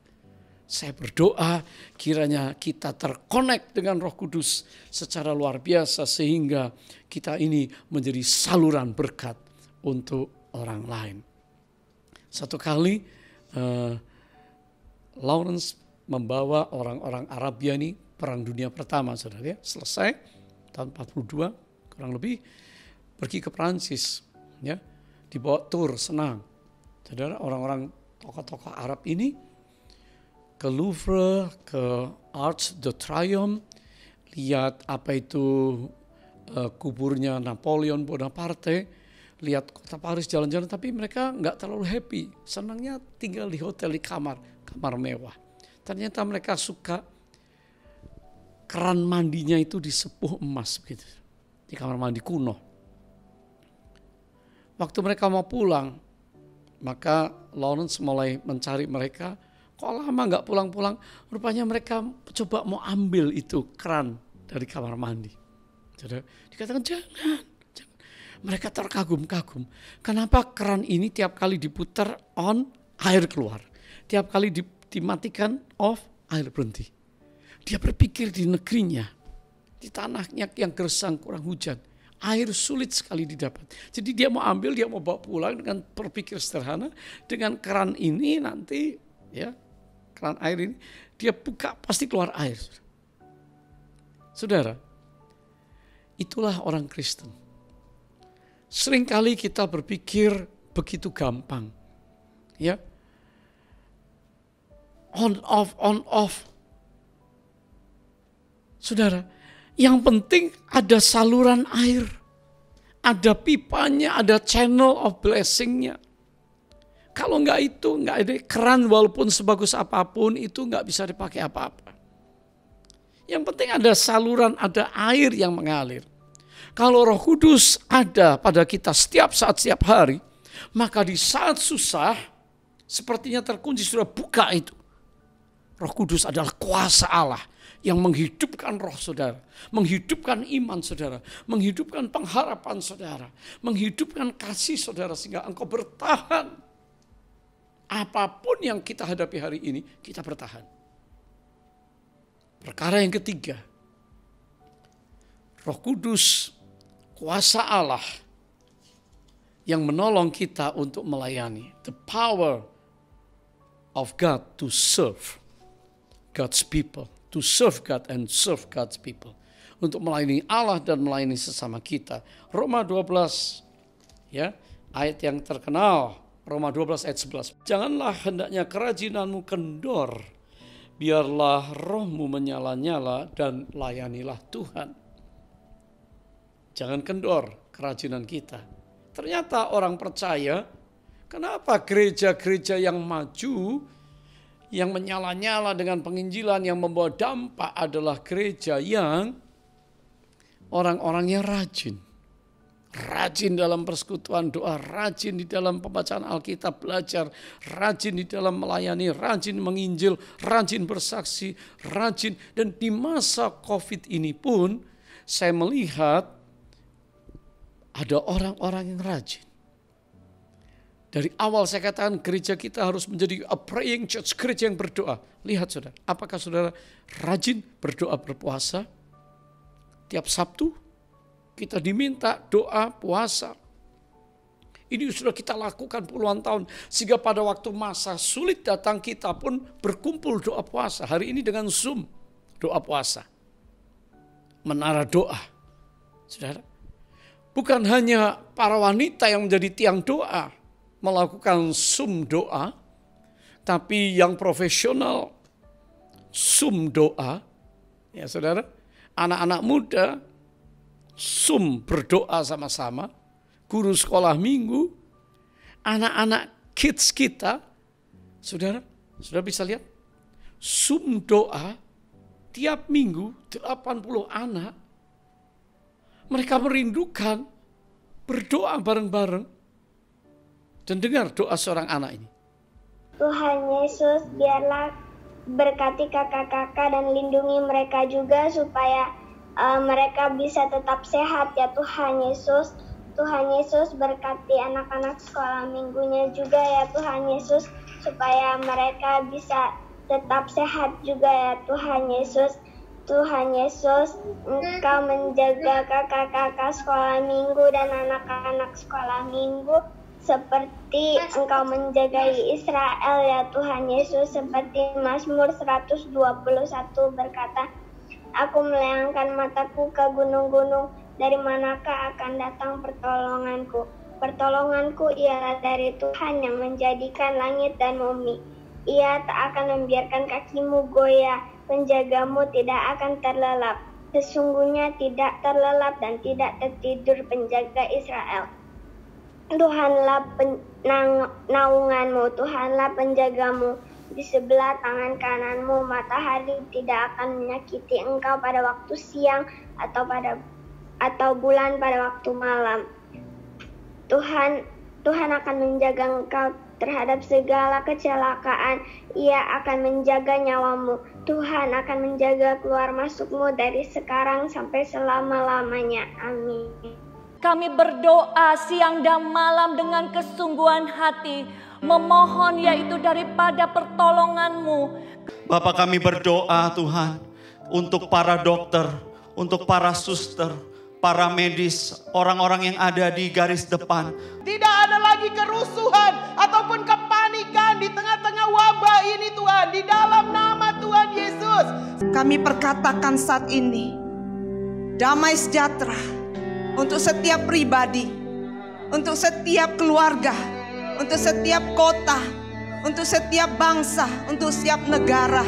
Saya berdoa kiranya kita terkonek dengan Roh Kudus secara luar biasa sehingga kita ini menjadi saluran berkat untuk orang lain. Satu kali Lawrence membawa orang-orang Arabia ini perang dunia pertama, saudara, ya, selesai tahun 42 kurang lebih, pergi ke Prancis, ya, dibawa tur senang, saudara, orang-orang tokoh-tokoh Arab ini ke Louvre, ke Arc de Triomphe, lihat apa itu kuburnya Napoleon Bonaparte, lihat kota Paris jalan-jalan, tapi mereka nggak terlalu happy, senangnya tinggal di hotel, di kamar mewah. Ternyata mereka suka keran mandinya itu disepuh emas begitu, di kamar mandi kuno. Waktu mereka mau pulang, maka Lawrence mulai mencari mereka. Kok lama nggak pulang-pulang? Rupanya mereka coba mau ambil itu keran dari kamar mandi. Jadi dikatakan jangan. Mereka terkagum-kagum. Kenapa keran ini tiap kali diputar on, air keluar. Tiap kali dimatikan off, air berhenti. Dia berpikir di negerinya, di tanahnya yang gersang kurang hujan, air sulit sekali didapat. Jadi dia mau ambil, dia mau bawa pulang dengan berpikir sederhana, dengan keran ini nanti, ya, keran air ini, dia buka pasti keluar air. Saudara, itulah orang Kristen. Seringkali kita berpikir begitu gampang, ya. On off. Saudara, yang penting ada saluran air. Ada pipanya, ada channel of blessing-nya. Kalau nggak itu, nggak ada keran walaupun sebagus apapun itu nggak bisa dipakai apa-apa. Yang penting ada saluran, ada air yang mengalir. Kalau Roh Kudus ada pada kita setiap saat, setiap hari, maka di saat susah, sepertinya terkunci, sudah buka itu. Roh Kudus adalah kuasa Allah yang menghidupkan roh saudara, menghidupkan iman saudara, menghidupkan pengharapan saudara, menghidupkan kasih saudara sehingga engkau bertahan. Apapun yang kita hadapi hari ini, kita bertahan. Perkara yang ketiga, Roh Kudus, kuasa Allah yang menolong kita untuk melayani. The power of God to serve God's people. To serve God and serve God's people. Untuk melayani Allah dan melayani sesama kita. Roma 12, ya, ayat yang terkenal. Roma 12 ayat 11. Janganlah hendaknya kerajinanmu kendor. Biarlah rohmu menyala-nyala dan layanilah Tuhan. Jangan kendor kerajinan kita. Ternyata orang percaya, kenapa gereja-gereja yang maju, yang menyala-nyala dengan penginjilan yang membawa dampak adalah gereja yang orang-orangnya rajin. Rajin dalam persekutuan doa, rajin di dalam pembacaan Alkitab, belajar, rajin di dalam melayani, rajin menginjil, rajin bersaksi, rajin. Dan di masa COVID ini pun saya melihat ada orang-orang yang rajin. Dari awal saya katakan gereja kita harus menjadi a praying church, gereja yang berdoa. Lihat saudara, apakah saudara rajin berdoa berpuasa? Tiap Sabtu kita diminta doa puasa. Ini sudah kita lakukan puluhan tahun. Sehingga pada waktu masa sulit datang kita pun berkumpul doa puasa. Hari ini dengan Zoom doa puasa. Menara doa. Saudara, bukan hanya para wanita yang menjadi tiang doa melakukan Zoom doa, tapi yang profesional Zoom doa. Ya saudara, anak-anak muda Zoom berdoa sama-sama, guru sekolah minggu, anak-anak kids kita, saudara bisa lihat, Zoom doa tiap minggu 80 anak, mereka merindukan berdoa bareng-bareng dan dengar doa seorang anak ini. Tuhan Yesus, biarlah berkati kakak-kakak dan lindungi mereka juga supaya mereka bisa tetap sehat ya Tuhan Yesus. Tuhan Yesus berkati anak-anak sekolah minggunya juga ya Tuhan Yesus, supaya mereka bisa tetap sehat juga ya Tuhan Yesus. Tuhan Yesus, Engkau menjaga kakak-kakak sekolah minggu dan anak-anak sekolah minggu seperti Engkau menjaga Israel ya Tuhan Yesus. Seperti Mazmur 121 berkata, aku melayangkan mataku ke gunung-gunung, dari manakah akan datang pertolonganku? Pertolonganku ialah dari Tuhan yang menjadikan langit dan bumi. Ia tak akan membiarkan kakimu goyah, penjagamu tidak akan terlelap. Sesungguhnya tidak terlelap dan tidak tertidur penjaga Israel. Tuhanlah naunganmu, Tuhanlah penjagamu. Di sebelah tangan kananmu, matahari tidak akan menyakiti engkau pada waktu siang atau bulan pada waktu malam. Tuhan akan menjaga engkau terhadap segala kecelakaan. Ia akan menjaga nyawamu. Tuhan akan menjaga keluar masukmu dari sekarang sampai selama-lamanya. Amin. Kami berdoa siang dan malam dengan kesungguhan hati, memohon yaitu daripada pertolongan-Mu. Bapa, kami berdoa Tuhan untuk para dokter, untuk para suster, para medis, orang-orang yang ada di garis depan. Tidak ada lagi kerusuhan ataupun kepanikan di tengah-tengah wabah ini Tuhan, di dalam nama Tuhan Yesus. Kami perkatakan saat ini, damai sejahtera untuk setiap pribadi, untuk setiap keluarga, untuk setiap kota, untuk setiap bangsa, untuk setiap negara.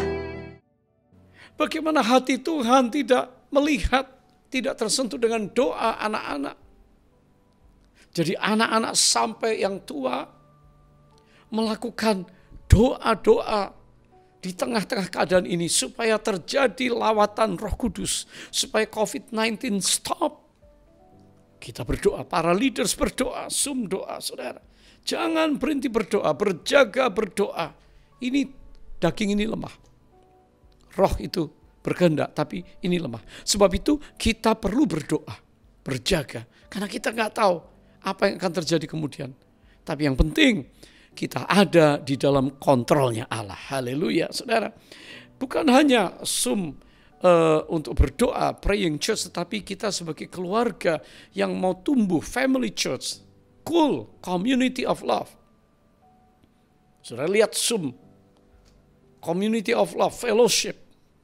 Bagaimana hati Tuhan tidak melihat, tidak tersentuh dengan doa anak-anak. Jadi anak-anak sampai yang tua, melakukan doa-doa di tengah-tengah keadaan ini supaya terjadi lawatan Roh Kudus, supaya COVID-19 stop. Kita berdoa, para leaders berdoa, Zoom doa, saudara. Jangan berhenti berdoa, berjaga berdoa. Ini daging ini lemah. Roh itu berkehendak, tapi ini lemah. Sebab itu kita perlu berdoa, berjaga. Karena kita nggak tahu apa yang akan terjadi kemudian. Tapi yang penting kita ada di dalam kontrolnya Allah. Haleluya, saudara. Bukan hanya Zoom untuk berdoa, praying church, tetapi kita sebagai keluarga yang mau tumbuh, family church, cool, community of love. Saudara lihat Zoom, community of love, fellowship,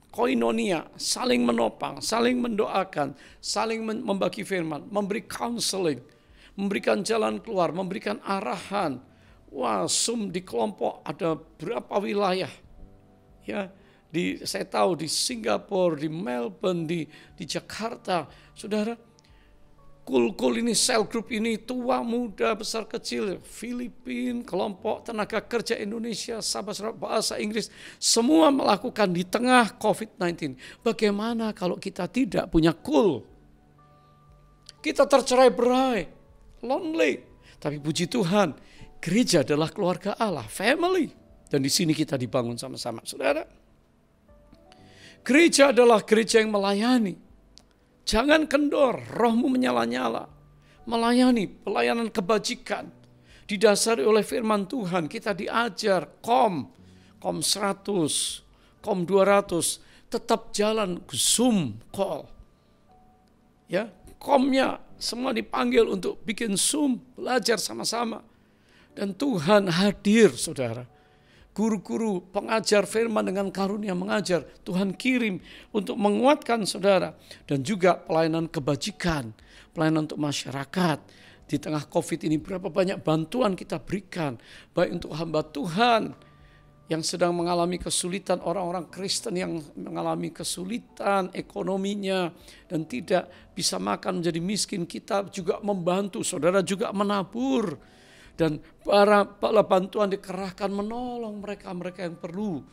koinonia, saling menopang, saling mendoakan, saling membagi firman, memberi counseling, memberikan jalan keluar, memberikan arahan. Wah, Zoom di kelompok ada berapa wilayah, ya. Saya tahu di Singapura, di Melbourne, di Jakarta, saudara. Kul ini, sel group ini, tua, muda, besar, kecil, Filipina, kelompok tenaga kerja Indonesia, sahabat bahasa Inggris, semua melakukan di tengah COVID-19. Bagaimana kalau kita tidak punya kul? Kita tercerai-berai, lonely. Tapi puji Tuhan, gereja adalah keluarga Allah, family. Dan di sini kita dibangun sama-sama, saudara. Gereja adalah gereja yang melayani. Jangan kendor, rohmu menyala-nyala. Melayani, pelayanan kebajikan. Didasari oleh firman Tuhan, kita diajar kom 100, kom 200, tetap jalan Zoom call. Ya, komnya semua dipanggil untuk bikin Zoom, belajar sama-sama. Dan Tuhan hadir, saudara. Guru-guru pengajar firman dengan karunia mengajar, Tuhan kirim untuk menguatkan saudara. Dan juga pelayanan kebajikan, pelayanan untuk masyarakat. Di tengah COVID ini berapa banyak bantuan kita berikan, baik untuk hamba Tuhan yang sedang mengalami kesulitan, orang-orang Kristen yang mengalami kesulitan ekonominya dan tidak bisa makan menjadi miskin, kita juga membantu, saudara juga menabur. Dan para bantuan dikerahkan menolong mereka yang perlu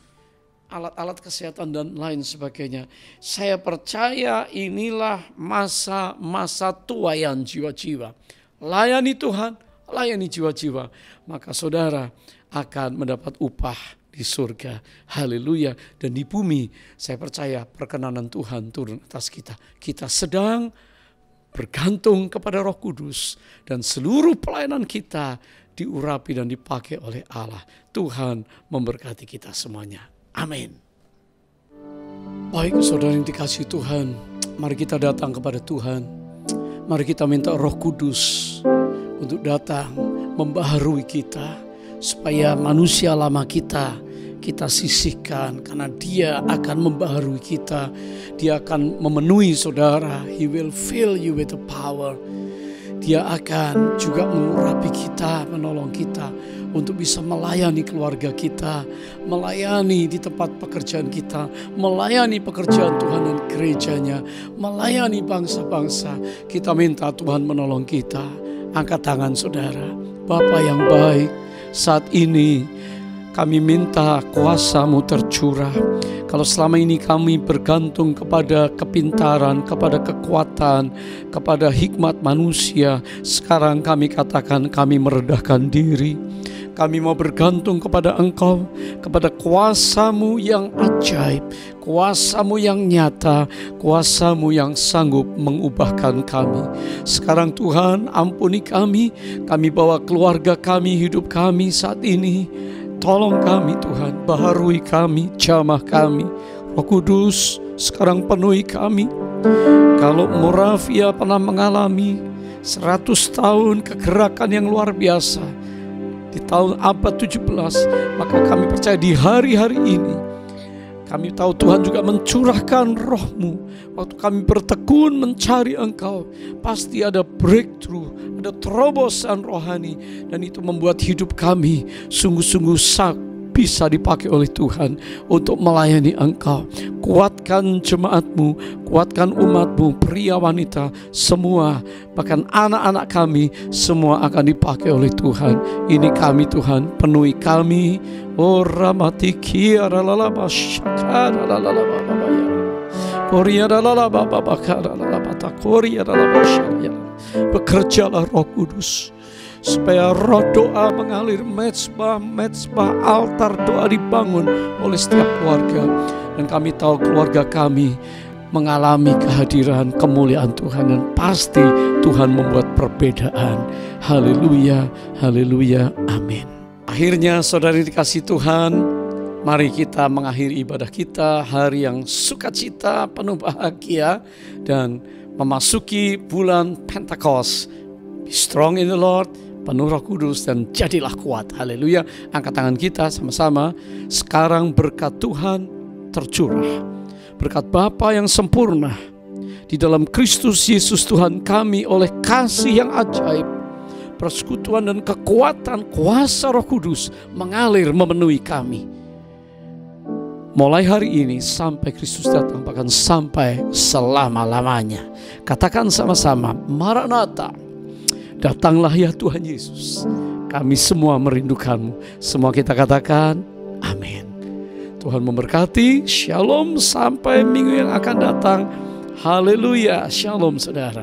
alat-alat kesehatan dan lain sebagainya. Saya percaya inilah masa-masa tuaian jiwa-jiwa. Layani Tuhan, layani jiwa-jiwa. Maka saudara akan mendapat upah di surga. Haleluya. Dan di bumi saya percaya perkenanan Tuhan turun atas kita. Kita sedang bergantung kepada Roh Kudus. Dan seluruh pelayanan kita diurapi dan dipakai oleh Allah. Tuhan memberkati kita semuanya. Amin. Baik saudara yang dikasihi Tuhan, mari kita datang kepada Tuhan. Mari kita minta Roh Kudus untuk datang membaharui kita. Supaya manusia lama kita sisihkan. Karena Dia akan membaharui kita. Dia akan memenuhi saudara. He will fill you with the power. Dia akan juga mengurapi kita, menolong kita untuk bisa melayani keluarga kita, melayani di tempat pekerjaan kita, melayani pekerjaan Tuhan dan gerejanya, melayani bangsa-bangsa. Kita minta Tuhan menolong kita. Angkat tangan saudara. Bapa yang baik, saat ini kami minta kuasa-Mu tercurah. Kalau selama ini kami bergantung kepada kepintaran, kepada kekuatan, kepada hikmat manusia, sekarang kami katakan kami merendahkan diri. Kami mau bergantung kepada Engkau, kepada kuasa-Mu yang ajaib, kuasa-Mu yang nyata, kuasa-Mu yang sanggup mengubahkan kami. Sekarang Tuhan, ampuni kami bawa keluarga kami, hidup kami saat ini. Tolong kami Tuhan, baharui kami, jamah kami. Roh Kudus sekarang penuhi kami. Kalau Moravia pernah mengalami 100 tahun kegerakan yang luar biasa di tahun abad 17, maka kami percaya di hari-hari ini kami tahu Tuhan juga mencurahkan Roh-Mu. Waktu kami bertekun mencari Engkau, pasti ada breakthrough, ada terobosan rohani. Dan itu membuat hidup kami sungguh-sungguh bisa dipakai oleh Tuhan untuk melayani Engkau. Kuatkan jemaat-Mu, kuatkan umat-Mu, pria wanita semua, bahkan anak-anak kami semua akan dipakai oleh Tuhan. Ini kami Tuhan, penuhi kami. Oh ramatikia lalala syakara lalala babaya. Korea lalala babakara lalala Korea lalala syaya. Bekerjalah Roh Kudus supaya roh doa mengalir, mezbah altar doa dibangun oleh setiap keluarga. Dan kami tahu keluarga kami mengalami kehadiran kemuliaan Tuhan, dan pasti Tuhan membuat perbedaan. Haleluya, haleluya, amin. Akhirnya saudari dikasih Tuhan, mari kita mengakhiri ibadah kita hari yang sukacita, penuh bahagia, dan memasuki bulan Pentecost. Be strong in the Lord, penuh Roh Kudus, dan jadilah kuat. Haleluya. Angkat tangan kita sama-sama. Sekarang berkat Tuhan tercurah, berkat Bapa yang sempurna di dalam Kristus Yesus Tuhan kami, oleh kasih yang ajaib, persekutuan dan kekuatan kuasa Roh Kudus mengalir memenuhi kami. Mulai hari ini sampai Kristus datang, bahkan sampai selama-lamanya. Katakan sama-sama, Maranatha. Datanglah ya Tuhan Yesus. Kami semua merindukanmu. Semua kita katakan amin. Tuhan memberkati. Shalom sampai minggu yang akan datang. Haleluya. Shalom saudara.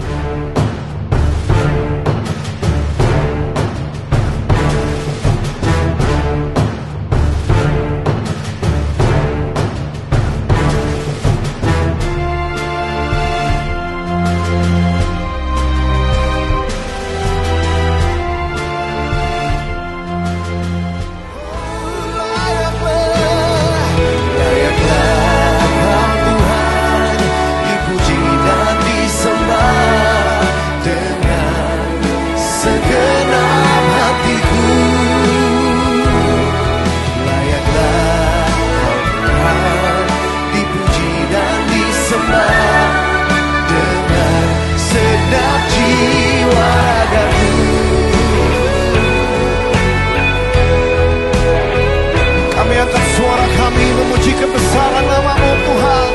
Kebesaran nama-Mu Tuhan.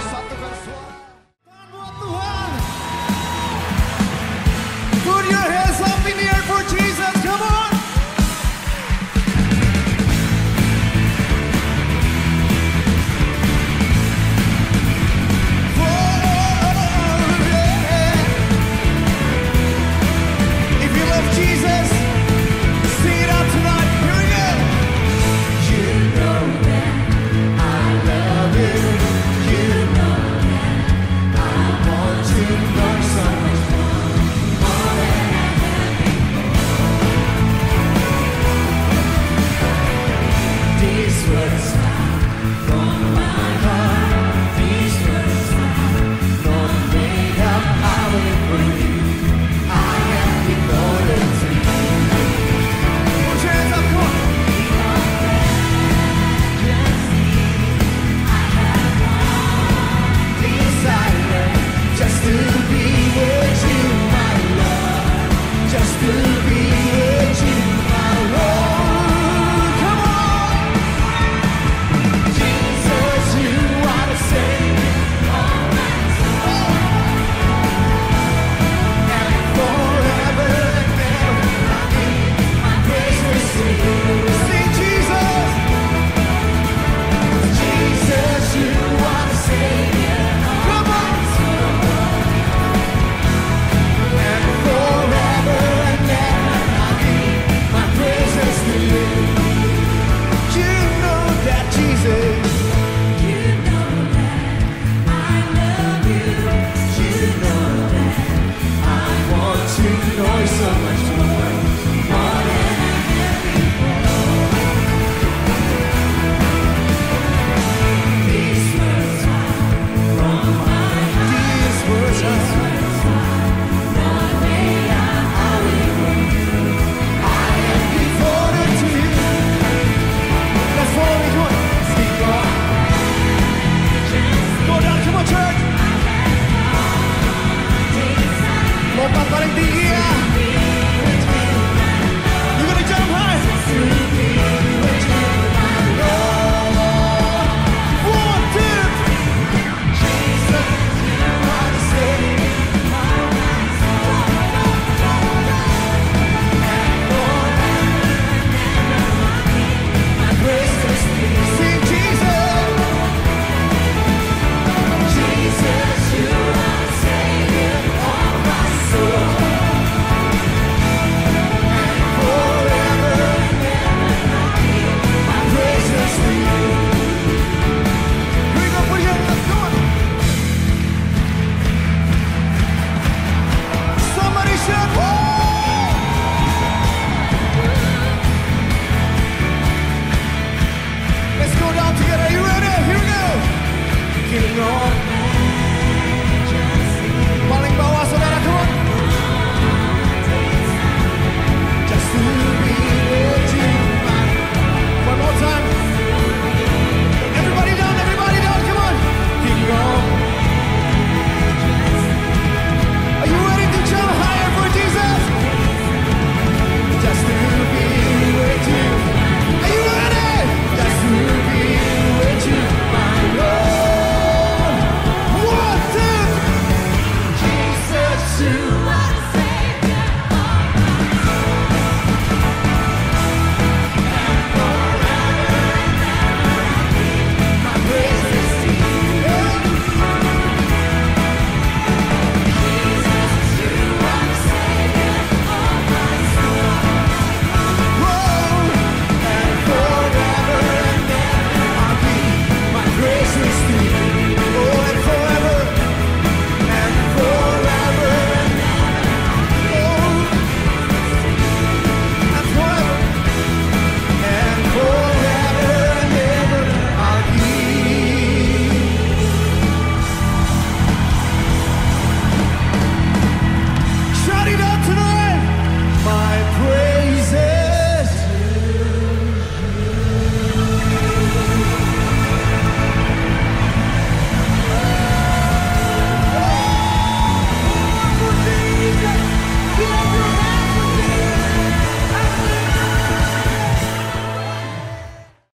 Satukan suara buat Tuhan. Put your hands up in the air for Jesus. Come on. so much more.